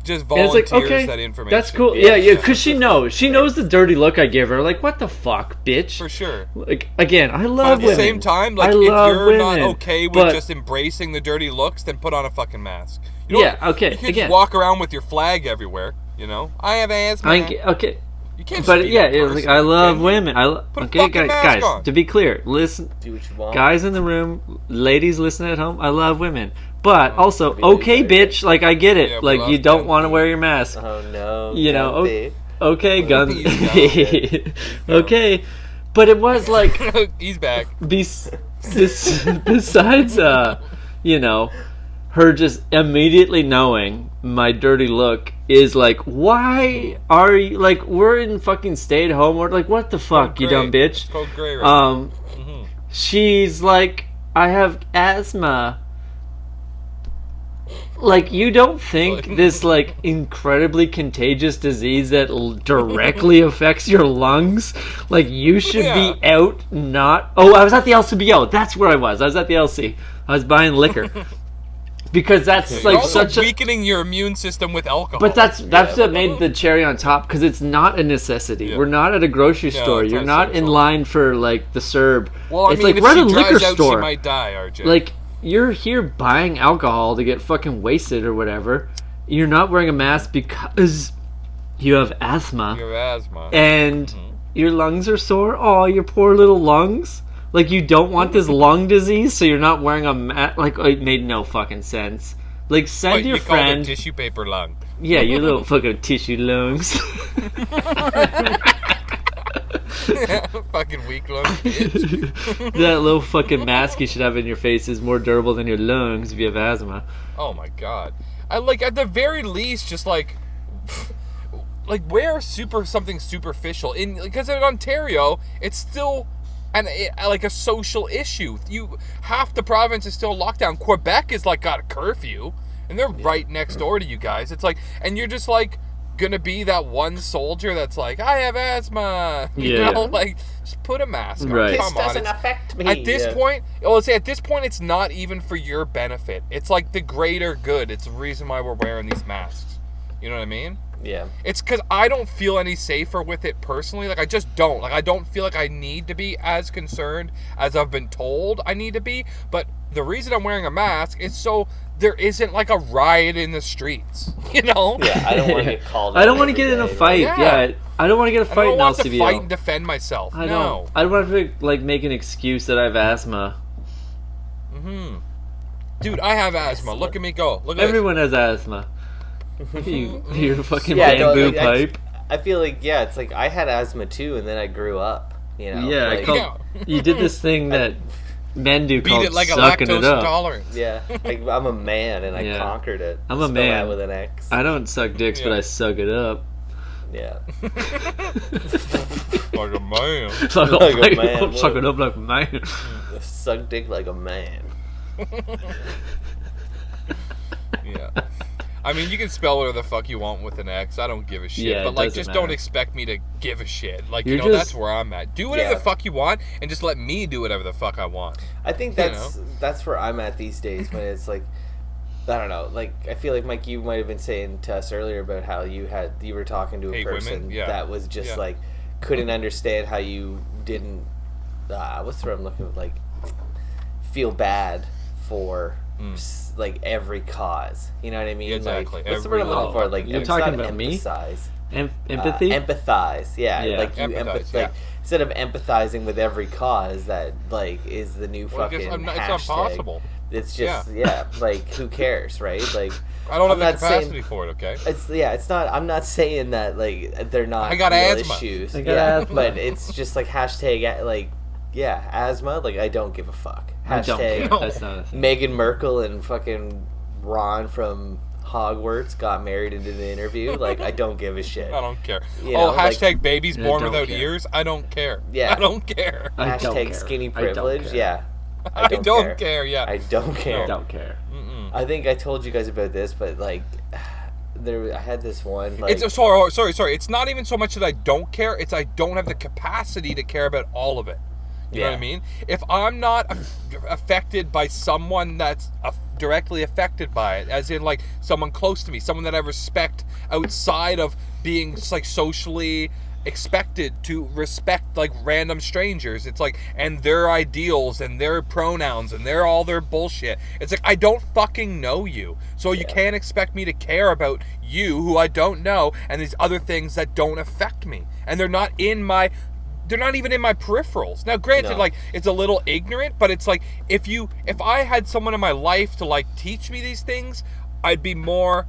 Just And it's volunteers like, okay, that information. that's cool. Yeah. Yeah, because she knows. She knows the dirty look I give her. Like, what the fuck, bitch? For sure. Like, again, I But love at the women. same time, like, I if love you're not women, okay with but- just embracing the dirty looks, then put on a fucking mask. You Yeah, okay, You can again. just walk around with your flag everywhere, you know? I have asthma. Okay. You can't just But be yeah, that it was like, person, I love can you? women. Put a Okay, fucking mask guys, on. to be clear, listen, Do what you want. guys in the room, ladies listening at home, I love women. But also, Maybe okay, they- bitch, like, I get it. Yeah, we like, love you don't them, want to dude. wear your mask. Oh no. You know, Gunthy. Okay, guns. He's Okay. But it was like, He's back. besides, you know, her just immediately knowing my dirty look is like, why are you, like, we're in fucking stay at home order, like, what the fuck, you dumb Gray. bitch? It's called gray right now. She's like, I have asthma. Like, you don't think this, like, incredibly contagious disease that directly affects your lungs, like, you should be out not... Oh, I was at the LCBO. That's where I was. I was at the LC. I was buying liquor. Because that's, You're like, also such a... weakening your immune system with alcohol. But that's what made the cherry on top, because it's not a necessity. Yeah. We're not at a grocery No, store. it's You're not not in essential. line for, like, the Serb. Well, I It's mean, like, if we're at she a liquor dries out, store. she might die, RJ. Like, you're here buying alcohol to get fucking wasted or whatever. You're not wearing a mask because you have asthma you have asthma. and your lungs are sore. Oh, your poor little lungs. Like, you don't want this lung disease, so you're not wearing a mask. Like, it made no fucking sense. Like, send your you called it friend. tissue paper lung. Yeah, your little fucking tissue lungs. Fucking weak lung bitch. That little fucking mask you should have in your face is more durable than your lungs if you have asthma. Oh my god. I like, at the very least, just like wear something superficial. Because in Ontario, it's still like a social issue. Half the province is still locked down. Quebec is like got a curfew, and they're right next door to you guys. It's like, and you're just like gonna be that one soldier that's like, I have asthma. You Yeah. know, like, just put a mask on. Right. Come This on. doesn't affect me. At this Yeah. point, let's say at this point, it's not even for your benefit. It's like the greater good. It's the reason why we're wearing these masks. You know what I mean? Yeah. It's because I don't feel any safer with it personally. Like, I just don't. Like, I don't feel like I need to be as concerned as I've been told I need to be. But the reason I'm wearing a mask is so there isn't like a riot in the streets. You know? Yeah, I don't want to get called. I don't want want to get in a fight. Yeah. Yeah. I don't want to get a I fight don't in want to LCBO. fight and defend myself. I No. don't. I don't want to like make an excuse that I have asthma. Dude, I have asthma. Look at me go. Look at Everyone has asthma. Your fucking Yeah, no, bamboo like, pipe. I feel like, yeah, it's like I had asthma too, and then I grew up. You know. Yeah, like, you did this thing that men do Beat called it like a sucking lactose it up. intolerance. Yeah, like, I'm a man, and I Yeah. conquered it. I'm a Spell man. that with an X. I don't suck dicks, but Yeah. I suck it up. Yeah. Like a man. Suck Like a like, man suck would. it up like a man. Suck dick like a man. Yeah. I mean, you can spell whatever the fuck you want with an X. I don't give a shit. Yeah, but, it like, doesn't just matter. don't expect me to give a shit. Like, You're you know, just- that's where I'm at. Do whatever Yeah. the fuck you want, and just let me do whatever the fuck I want. I think that's where I'm at these days when it's like, I don't know, like, I feel like, Mike, you might have been saying to us earlier about how you were talking to a Hate women? person Yeah. that was just Yeah. like couldn't understand how you didn't what's the word I'm looking for, like, feel bad for like every cause, you know what I mean? Yeah, exactly. Like, what's the word I'm looking for? Like, You're it's talking not about me? empathize. Empathy? Empathize, yeah. Yeah. Like, you Empathize, yeah. like, instead of empathizing with every cause that, like, is the new Well, I guess fucking it's hashtag. not possible. It's just like, who cares, right? Like, I don't have the I'm not saying- capacity for it, okay? it's not. I'm not saying that, like, they're not. I got real asthma. issues. I got asthma. but it's just like hashtag, like, yeah, asthma. Like, I don't give a fuck. I don't Hashtag care. That's not a thing. Meghan Merkel and fucking Ron from Hogwarts got married and did an interview. Like, I don't give a shit. I don't care. You know, like- hashtag babies I born don't without care. ears? I don't care. Yeah. I don't care. I don't Hashtag care. skinny I don't privilege. care. Yeah. I don't care, yeah. I don't care. I don't care. I think I told you guys about this, but like I had this one. Like, It's sorry. It's not even so much that I don't care. It's I don't have the capacity to care about all of it. You know what I mean? If I'm not affected by someone that's directly affected by it, as in like someone close to me, someone that I respect outside of being like socially expected to respect like random strangers, it's like, and their ideals and their pronouns and all their bullshit, it's like I don't fucking know you, so you can't expect me to care about you who I don't know and these other things that don't affect me, and they're not even in my peripherals. Now granted, like, it's a little ignorant, but it's like if I had someone in my life to like teach me these things, I'd be more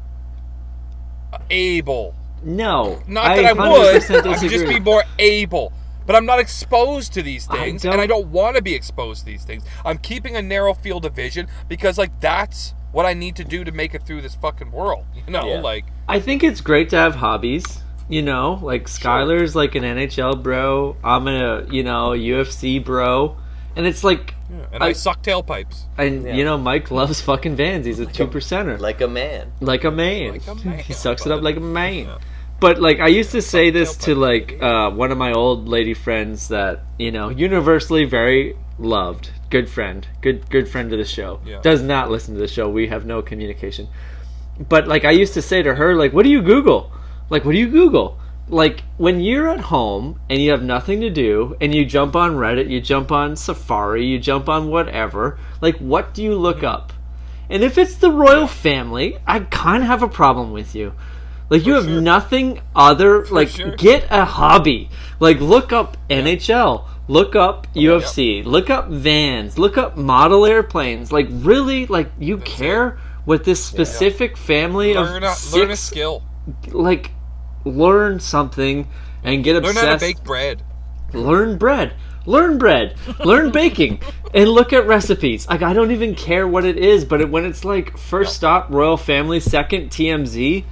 able. No, Not that I would. I'd just be more able. But I'm not exposed to these things, and I don't want to be exposed to these things. I'm keeping a narrow field of vision because, like, that's what I need to do to make it through this fucking world. You know, like. I think it's great to have hobbies. You know, like Skyler's like an NHL bro. I'm a UFC bro, and it's like. Yeah, and I suck tailpipes. And you know, Mike loves fucking Vans. He's a 2%er. Like a man. Like a man. He sucks it up like a man. Yeah. But like I used to say this to like one of my old lady friends that, you know, universally very loved, good friend of the show. Yeah. Does not listen to the show. We have no communication. But like I used to say to her, like, what do you Google? Like, what do you Google? Like, when you're at home and you have nothing to do and you jump on Reddit, you jump on Safari, you jump on whatever, like, what do you look up? And if it's the royal family, I kind of have a problem with you. Like, you have nothing other, like, get a hobby. Like, look up NHL, look up UFC, look up Vans, look up model airplanes. Like, really, like, you care what this specific family of learn a skill. Like, learn something and get obsessed. Learn how to bake bread. Learn bread. Learn baking. And look at recipes. Like, I don't even care what it is, but when it's like first stop royal family, second TMZ,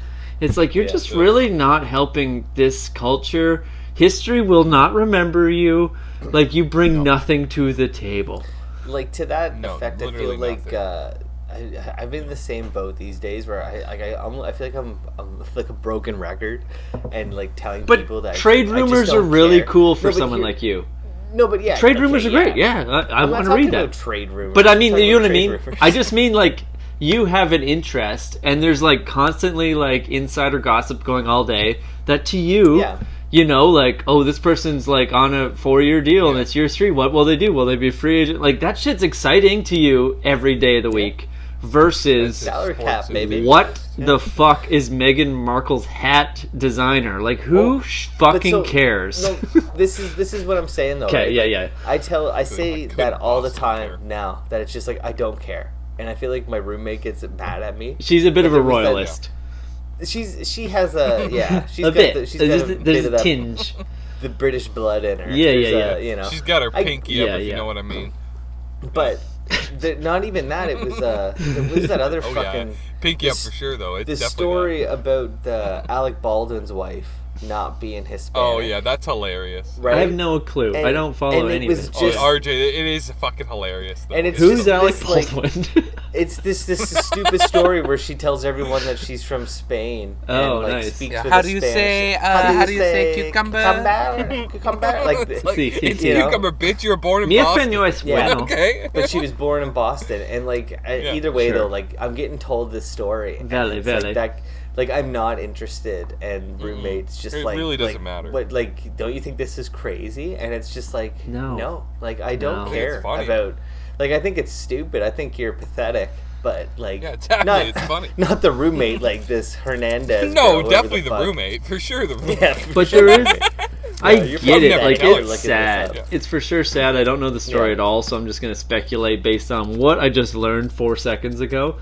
it's like you're just really not helping this culture. History will not remember you. Like, you bring nothing to the table. Like, to that effect, I feel like I'm in the same boat these days where I feel like I'm like a broken record and like telling people that trade rumors are really cool for someone like you. No, but yeah, trade rumors are great. Yeah, I want to read that. About trade rumors, but I mean, you know what I mean. I just mean like you have an interest, and there's like constantly like insider gossip going all day. That to you. Yeah. You know, like, oh, this person's like on a 4-year deal and it's year 3. What will they do? Will they be a free agent? Like, that shit's exciting to you every day of the week. Versus salary cap, maybe. What the fuck is Meghan Markle's hat designer? Like, who fucking cares? No, this is what I'm saying though. Okay, right? yeah. I say that all the time now, that it's just like I don't care, and I feel like my roommate gets mad at me. She's a bit of a royalist. She has a she's got bit. There's a tinge, the British blood in her. Yeah. You know, she's got her pinky up, if you know what I mean. But. Not even that. It was that other fucking pinky up for sure though. It's the story about Alec Baldwin's wife not being Hispanic. Oh yeah, that's hilarious. Right? I have no clue. I don't follow any of it. RJ, it is fucking hilarious though. And it's who's Alec Baldwin? It's this stupid story where she tells everyone that she's from Spain. Oh, and, like, nice. Speaks Yeah, with how a do you Spanish. say cucumber? Cucumber. Like, it's cucumber, bitch. You were born in Boston. Okay. But she was born in Boston, and like either way though, like I'm getting told this story. Valley. Like I'm not interested, and roommates just it like really doesn't matter. But like, don't you think this is crazy? And it's just like no. Like I don't care about. Like I think it's stupid. I think you're pathetic. But like, exactly. It's funny. Not the roommate like this Hernandez. No, definitely the roommate for sure. The roommate. Yeah, but there is. I get it. Like, it's sad. Yeah. It's for sure sad. I don't know the story at all, so I'm just going to speculate based on what I just learned 4 seconds ago.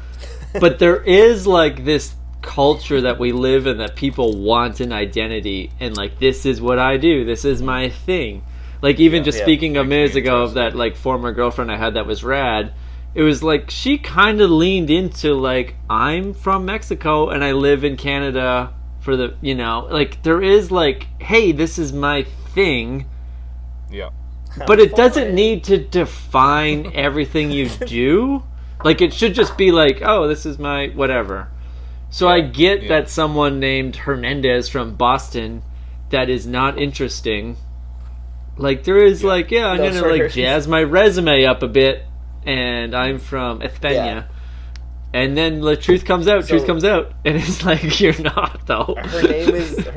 But there is like this culture that we live in that people want an identity, and like, this is what I do. This is my thing. Like, even just speaking of minutes ago of that like former girlfriend I had that was rad. It was like she kind of leaned into like, I'm from Mexico and I live in Canada for the, you know, like there is like, hey, this is my thing. Yeah. But it doesn't need to define everything you do. Like, it should just be like, oh, this is my whatever. So I get that someone named Hernandez from Boston that is not interesting. Like, there is, I'm going to, jazz my resume up a bit, and I'm from España. Yeah. And then the truth comes out, and it's like, you're not, though. Her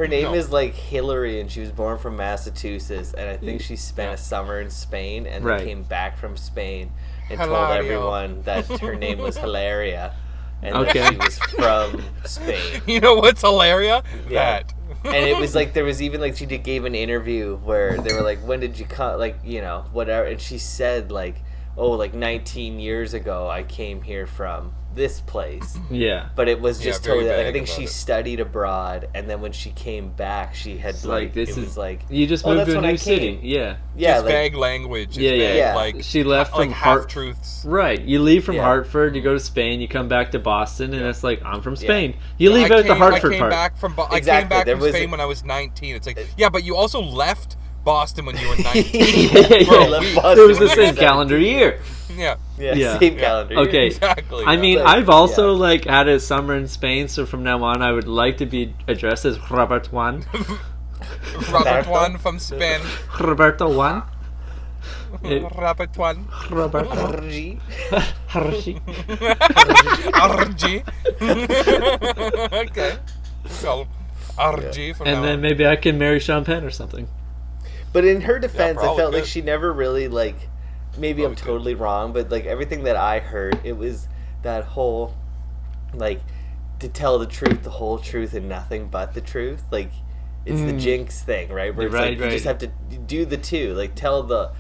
name is like Hillary, and she was born from Massachusetts, and I think she spent a summer in Spain, and then came back from Spain and told everyone that her name was Hilaria, and that she was from Spain. You know what's Hilaria? Yeah. That. And it was like, there was even like, she gave an interview where they were like, when did you come, like, you know, whatever, and she said like, oh, like 19 years ago I came here from this place. Yeah. But it was just very totally, like, I vague think about she it. studied abroad, and then when she came back, she had you just moved to a new city. Yeah. Yeah, Just like, vague language. It's Yeah, vague, yeah. Like, She left from like half-truths. Right. You leave from Yeah. Hartford, you go to Spain, you come back to Boston, and it's like, I'm from Spain. You leave out the Hartford I came part. back from I Exactly. came back There from was Spain when I was 19. It's like, yeah, but you also left Boston when you were 19. Yeah. Bro, left Boston It was the when same you were calendar year. Yeah. Yeah, same calendar. Okay. Exactly. I mean, But, I've also had a summer in Spain, so from now on, I would like to be addressed as Roberto Juan. Robert Juan from Spain. Roberto Juan. Robert Juan. Roberto RG. Hershey. RG. Okay. So, RG from And now then on. maybe I can marry Sean Penn or something. But in her defense, I probably felt like could. she never really, like, maybe I'm totally wrong, but like everything that I heard, it was that whole, like, to tell the truth, the whole truth, and nothing but the truth. Like, it's the jinx thing, right? Where it's Right, like you just have to do the two, like tell the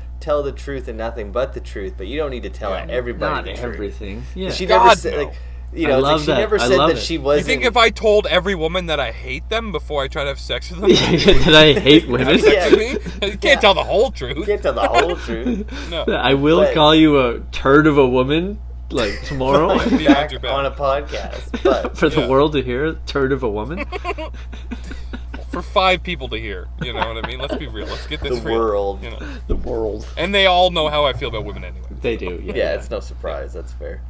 truth and nothing but the truth, but you don't need to tell everybody Not the truth. everything. Yeah. She God, never said no. like, you know, I it's like love she that. never I said love that it. she You wasn't. think if I told every woman that I hate them before I try to have sex with them, That I hate women. have sex with me? You can't Yeah. tell the whole you truth. can't tell the whole truth. No. I will But- call you a turd of a woman, like tomorrow, Behind your back. on a podcast, but for the Yeah. world to hear. Turd of a woman. For 5 people to hear. You know what I mean? Let's be real. Let's get this the real. world. You know. The world. And they all know how I feel about women anyway. They do. Yeah. Yeah, it's no surprise. That's fair.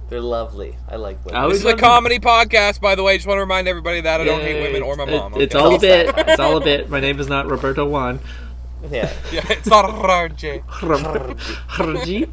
They're lovely. I like women. I always This is a love comedy podcast, by the way. Just want to remind everybody that I don't hate women or my mom. It's okay? all a bit. It's all a bit. My name is not Roberto Juan. Yeah. Yeah, it's not RJ. Hershey.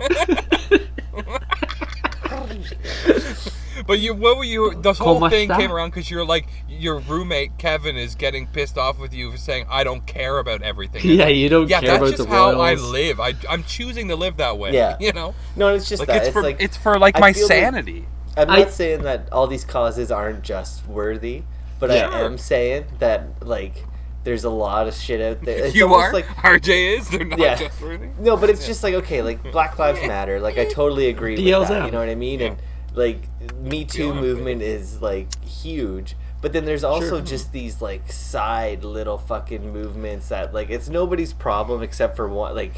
But what were you? This whole ¿Cómo thing está? came around because you're like your roommate Kevin is getting pissed off with you for saying I don't care about everything. Yeah, you don't Yeah, care that's about just the how Royals. I live. I'm choosing to live that way. Yeah. You know, No, it's just like that. it's for like I my feel like- sanity. I'm not I- saying that all these causes aren't just worthy, but Yeah. I am saying that like there's a lot of shit out there. It's You almost are like RJ is. They're not Yeah. just worthy. no, but it's just like okay, like Black Lives Matter. Like I totally agree with BL's that. out. You know what I mean? Yeah. And like Me Too BLM, movement baby. is like huge. But then there's also Sure. just these like side little fucking movements that like it's nobody's problem except for one like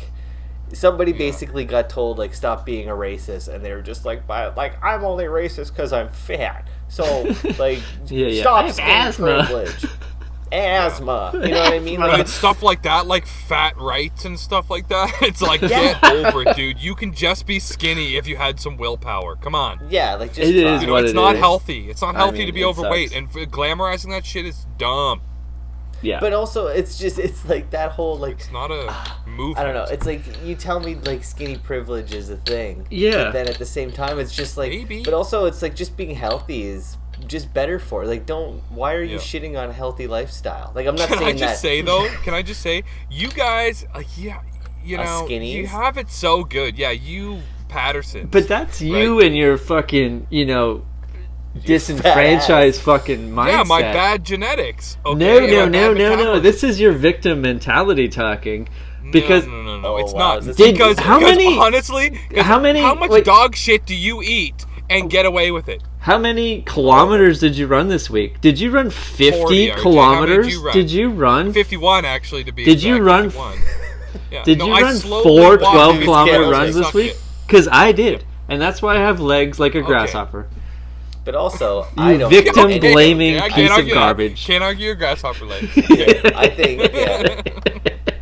somebody basically got told like stop being a racist and they were just like I'm only racist because I'm fat. So like Yeah. stop I have skin asthma. privilege. Asthma. You know what I mean? Like Like it's stuff like that, like fat rights and stuff like that. It's like get over it, dude. You can just be skinny if you had some willpower. Come on. yeah, like just It try. is You know, what it's it not is. healthy. It's not healthy mean, to be it overweight, sucks. and glamorizing that shit is dumb. Yeah. But also it's like that whole like It's not a movement. I don't know. It's like you tell me like skinny privilege is a thing. Yeah. But then at the same time, it's just like. Maybe. But also, it's like just being healthy is just better for it. Like, don't. Why are you Yeah. shitting on a healthy lifestyle? Like, I'm not Can saying I just that. say though? Can I just say, you guys, yeah, you know, skinnies? you have it so good. Yeah, you Patterson. But that's you Right. and your fucking, disenfranchised fucking mindset. yeah, my bad genetics. Okay? No. My bad metabolism. This is your victim mentality talking. Because no, Oh, it's wow. not. This- Did- because how because many- honestly, 'cause how many- how much wait. dog shit do you eat and get away with it? how many kilometers did you run this week? Did you run 50 40, RJ. How many kilometers? did you run? Did you run? 51 actually to be. Did you exact, run 51. Yeah. Did No, you I run slowly 4 walked 12-kilometer kids. runs this Suck week? it. Because I did. And that's why I have legs like a grasshopper. But also, I don't. victim and- blaming I piece can't of argue that. garbage. Can't argue your grasshopper leg. I think. Yeah.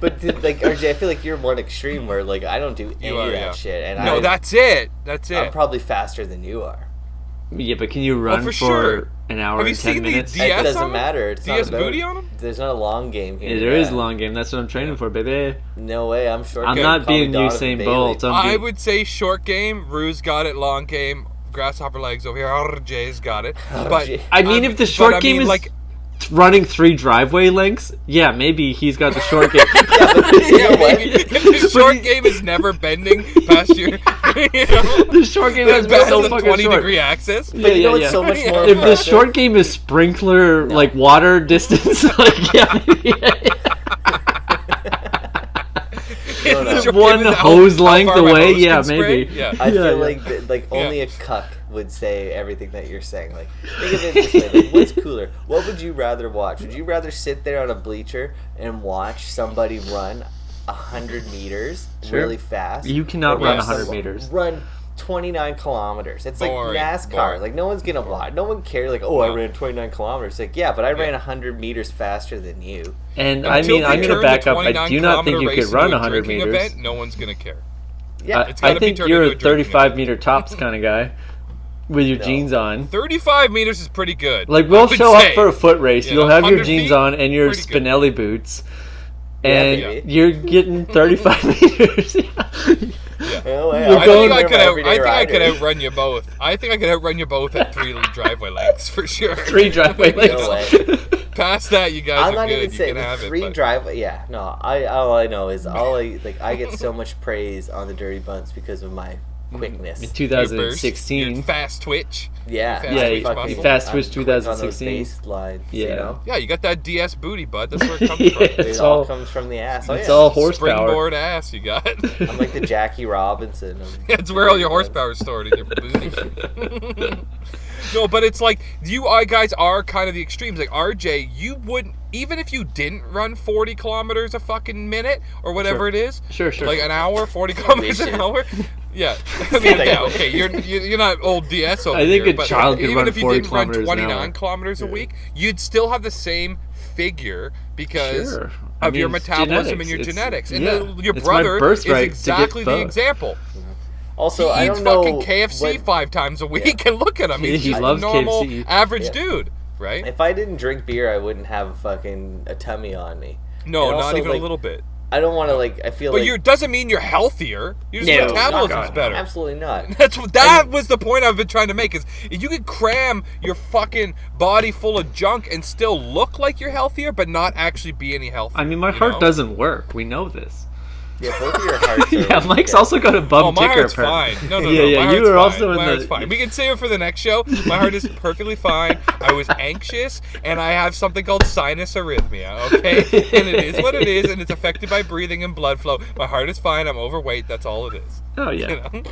But like RJ, I feel like you're one extreme where like I don't do any are, of that yeah. shit, and No, that's it. That's it. I'm probably faster than you are. Yeah, but can you run for sure. an hour Have you and 10 seen the minutes. DS It doesn't on him? matter. It's not DS about, booty on him? There's not a long game here. There is a long game. That's what I'm training for, baby. No way. I'm short. I'm game. not Call me being Donovan Usain Bailey. Bolt. I would say short game. Rue's got it. Long game. Grasshopper legs over here. RJ's got it. But I mean, if the short game is like, running 3 driveway lengths, yeah, maybe he's got the short game. yeah, maybe if the short game is never bending past your, The short game has been so fucking 20-degree short. axis. But you know what's so much more If the impressive? short game is sprinkler, like water distance, like yeah. No, no. Short One game is hose how length far my away, hose yeah, can spray. maybe. Yeah. I Yeah, feel yeah. like only a cuck would say everything that you're saying. Like, think of it this way: like, what's cooler? What would you rather watch? Would you rather sit there on a bleacher and watch somebody run 100 meters Sure. really fast? You cannot or run watch 100 someone meters. Run 29 kilometers. It's like Boring, NASCAR. boring. Like, no one's gonna watch. No one cares. Like, oh, I No. ran 29 kilometers. Like, yeah, but I ran 100 meters faster than you. And Until I mean, they I'm going turn to back the up. I 29 do not think you kilometer could race run into a 100 drinking meters. event, no one's gonna care. Yeah, It's I gotta be think turned you're into a a drinking 35 event. meter tops kind of guy with your No. jeans on. 35 meters is pretty good. Like, I we'll would show say. up for a foot race. You You'll know, have your 100 jeans feet, on and your pretty good. Spinelli boots. Yeah, And baby. you're getting 35 meters. Oh, You're yeah, I going- think I could everyday I could rider. outrun you both. I think I could outrun you both at 3 driveway lengths for sure. 3 driveway No lanes. way. Past that, you guys I'm are not good. even You saying can have it. 3 but- driveway. Yeah, no. All I know is I get so much praise on the Dirty Bunts because of my quickness. In your burst, 2016. your fast twitch. Yeah, Fast Yeah, twitch fucking muscle. fast I'm twitch quick on those 2016. bass lines, Yeah. you know? Yeah, you got that DS booty, bud. That's where it comes Yeah. from. It It's all all- comes from the ass. Oh, It's yeah. all horsepower. Springboard ass you got. I'm like the Jackie Robinson. Of That's where all your horsepower is stored in your booty. No, but it's like you guys are kind of the extremes. Like RJ, you wouldn't, even if you didn't run 40 kilometers a fucking minute or whatever Sure. it is, Sure. like an hour, 40 kilometers an hour. Yeah, I mean, yeah, okay, you're not old DS over I think here, a but child could even run if you 40 didn't run kilometers an hour. 29 kilometers a week, you'd still have the same figure because Sure. I of your mean, it's metabolism and genetics. your It's- genetics. And yeah. your It's my brother is birthright to get exactly the fucked. example. Also, I He eats don't know fucking KFC what- 5 times a week, and look at him. He's He just loves a normal, KFC. average Yeah. dude, right? If I didn't drink beer, I wouldn't have a tummy on me. No, And not also, even like, a little bit. I don't want to I feel But like you doesn't mean you're healthier. Your No, metabolism's God, no. better. absolutely not. That was the point I've been trying to make. Is if you could cram your fucking body full of junk and still look like you're healthier, but not actually be any healthier. I mean, my you heart know? doesn't work. We know this. Yeah, both of your hearts. Are Yeah, Mike's also got a bum Oh, my ticker. heart's apparently. fine. No, Yeah, my you heart's were also fine. in My the. heart's fine. We can save it for the next show. My heart is perfectly fine. I was anxious, and I have something called sinus arrhythmia, okay? And it is what it is, and it's affected by breathing and blood flow. My heart is fine. I'm overweight. That's all it is. Oh yeah. You know?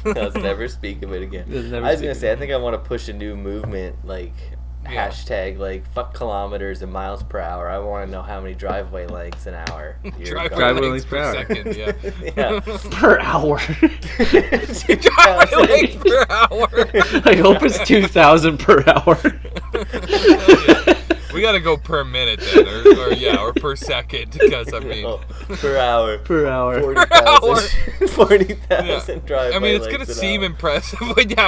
Let's never speak of it again. Let's never I was speak gonna of say, it I think I want to push a new movement, Yeah. hashtag fuck kilometers and miles per hour. I want to know how many driveway lengths an hour. you're Driveway going. lengths per hour. second, yeah. Yeah. Per hour. Driveway lengths per hour. I hope it's 2,000 per hour. We gotta go per minute then, or per second, because I mean, Oh, per hour. Per hour. 40,000 yeah. driveway I mean, it's gonna lengths an seem hour. impressive,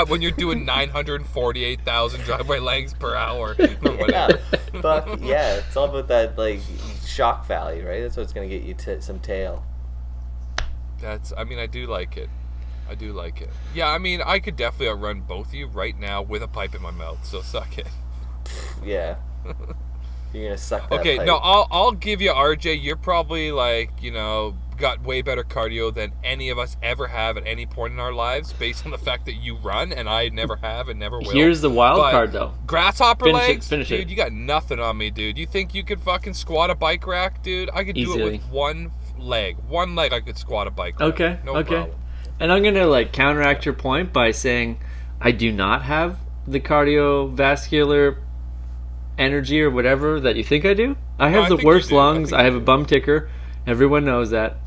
when you're doing 948,000 driveway lengths per hour or Yeah, whatever. fuck yeah! It's all about that shock value, right? That's what's gonna get you some tail. I mean, I do like it. Yeah, I mean, I could definitely outrun both of you right now with a pipe in my mouth. So suck it. Yeah, you're gonna suck that Okay, pipe. no, I'll give you RJ. You're probably got way better cardio than any of us ever have at any point in our lives, based on the fact that you run and I never have and never will. Here's the wild But card, though. Grasshopper Finish it, legs, finish dude. it. You got nothing on me, dude. You think you could fucking squat a bike rack, dude? I could do it Easily. with one leg. One leg, I could squat a bike rack. Okay, no okay. problem. And I'm gonna counteract your point by saying I do not have the cardiovascular energy or whatever that you think I do. I have I the think you worst do. I lungs. think I you have a do. bum ticker. Everyone knows that.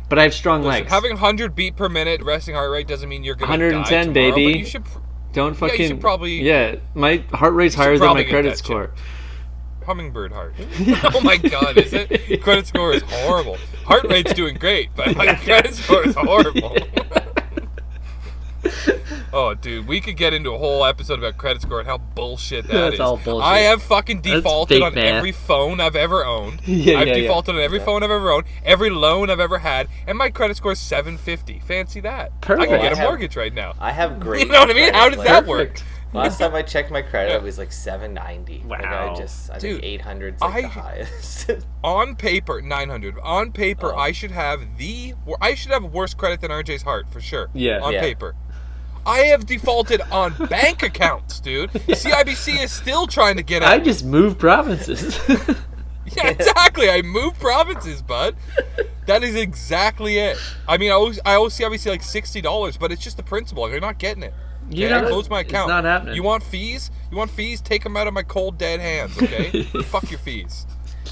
But I have strong Listen, legs. having 100 beat per minute resting heart rate doesn't mean you're gonna 110, die tomorrow, baby. But you should Don't you fucking. should probably- Yeah, my heart rate's you should higher than my probably get credit that score. hummingbird heart. Oh my god, is it? Credit score is horrible. Heart rate's doing great, but my credit score is horrible. Oh, dude, we could get into a whole episode about credit score and how bullshit that is. That's all bullshit. I have fucking defaulted fake on math. every phone I've ever owned. Yeah, I've yeah, defaulted on every phone I've ever owned, every loan I've ever had, and my credit score is 750. Fancy that. Perfect. I could I get a have- mortgage right now. I have great. You know what I mean? How does that work? Perfect. Last time I checked my credit, it was like 790. Wow. Like I think Dude, 800's like the highest. On paper, 900. On paper, Oh. I should have worse credit than RJ's heart for sure. Yeah. On Yeah. paper. I have defaulted on bank accounts, dude. CIBC is still trying to get I at me. just moved provinces. Yeah, exactly. I moved provinces, bud. That is exactly it. I mean, I owe CIBC like $60, but it's just the principal. You're not getting it. You Okay? I know, closed my it's account. not happening. You want fees? Take them out of my cold, dead hands, okay? Fuck your fees.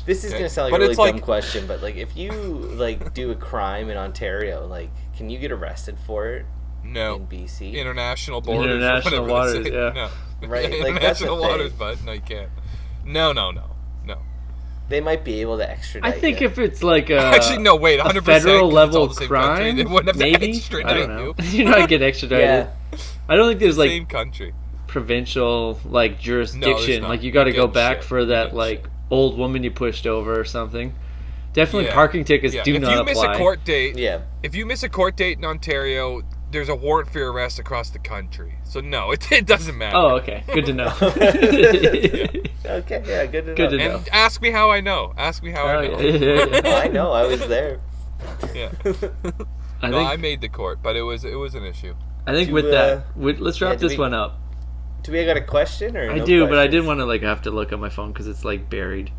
This is gonna sound like But a really it's like- dumb question, but like if you like do a crime in Ontario, like can you get arrested for it No. in BC? International borders. or International whatever they waters, say. yeah. No. Right, like, that's the International thing. waters, bud. No, you can't. No. They might be able to extradite. I think you. if it's like a Actually, no, wait, 100%. a federal 'cause it's level all the same country. crime, They wouldn't have to maybe. extradite I don't know. you. You're not getting extradited. Yeah. I don't think there's like Same country. provincial like jurisdiction. not. Like you got to You go get back shit. for You that get like shit. old woman you pushed over or something. Definitely Yeah. parking tickets Yeah. do If not you apply. miss a court date, Yeah. if you miss a court date in Ontario, there's a warrant for your arrest across the country. So no, it doesn't matter. Oh, okay. Good to know. Okay, yeah, good to Good know. to know. And ask me how I know. Ask me how Oh, I know. yeah. Oh, I know, I was there. Yeah. I No, I think made the court, but it was an issue. I think Do, with that, let's wrap yeah, do this we- one up. Do we got a question or? I no do, but I questions? didn't want to like have to look at my phone because it's like buried.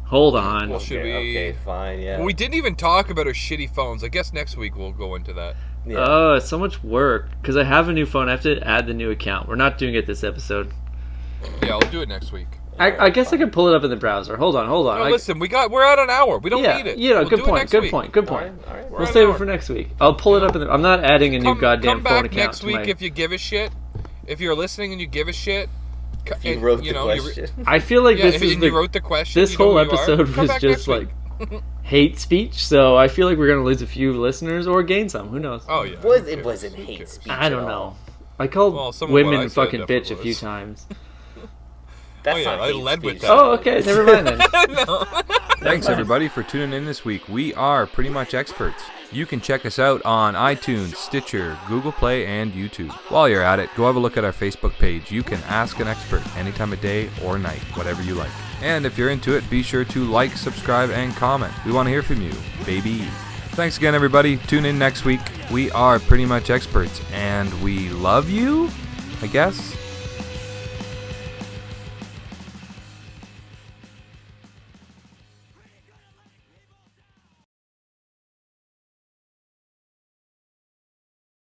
Hold on. Well, should we? Okay, fine, yeah. We didn't even talk about our shitty phones. I guess next week we'll go into that. yeah. Oh, it's so much work because I have a new phone. I have to add the new account. We're not doing it this episode. Yeah, I'll do it next week. I guess I could pull it up in the browser. Hold on. No, I- listen, we're at an hour. We don't yeah, need it. yeah. We'll Good do it point. next Good week. point. Good All point. right, all right. We're We'll at save an it hour. for next week. I'll pull it up in the. I'm not adding a new goddamn come phone back account. next to week my- if you give a shit. If you're listening and you give a shit. If you and, wrote you the know, question. I feel like Yeah, this if is you wrote the question. this you know whole who you are. episode Come was back just next like week. hate speech. So I feel like we're gonna lose a few listeners or gain some. Who knows? Oh yeah. It wasn't Who hate cares? speech. I don't at know. all. I called Well, some of what I women said fucking definitely bitch a few was. times. That's Oh, yeah, not I hate led with speech. that. Oh, okay. Never mind then. Thanks everybody for tuning in this week. We are Pretty Much Experts. You can check us out on iTunes, Stitcher, Google Play, and YouTube. While you're at it, go have a look at our Facebook page. You can ask an expert any time of day or night, whatever you like. And if you're into it, be sure to like, subscribe, and comment. We want to hear from you, baby. Thanks again, everybody. Tune in next week. We are Pretty Much Experts, and we love you, I guess.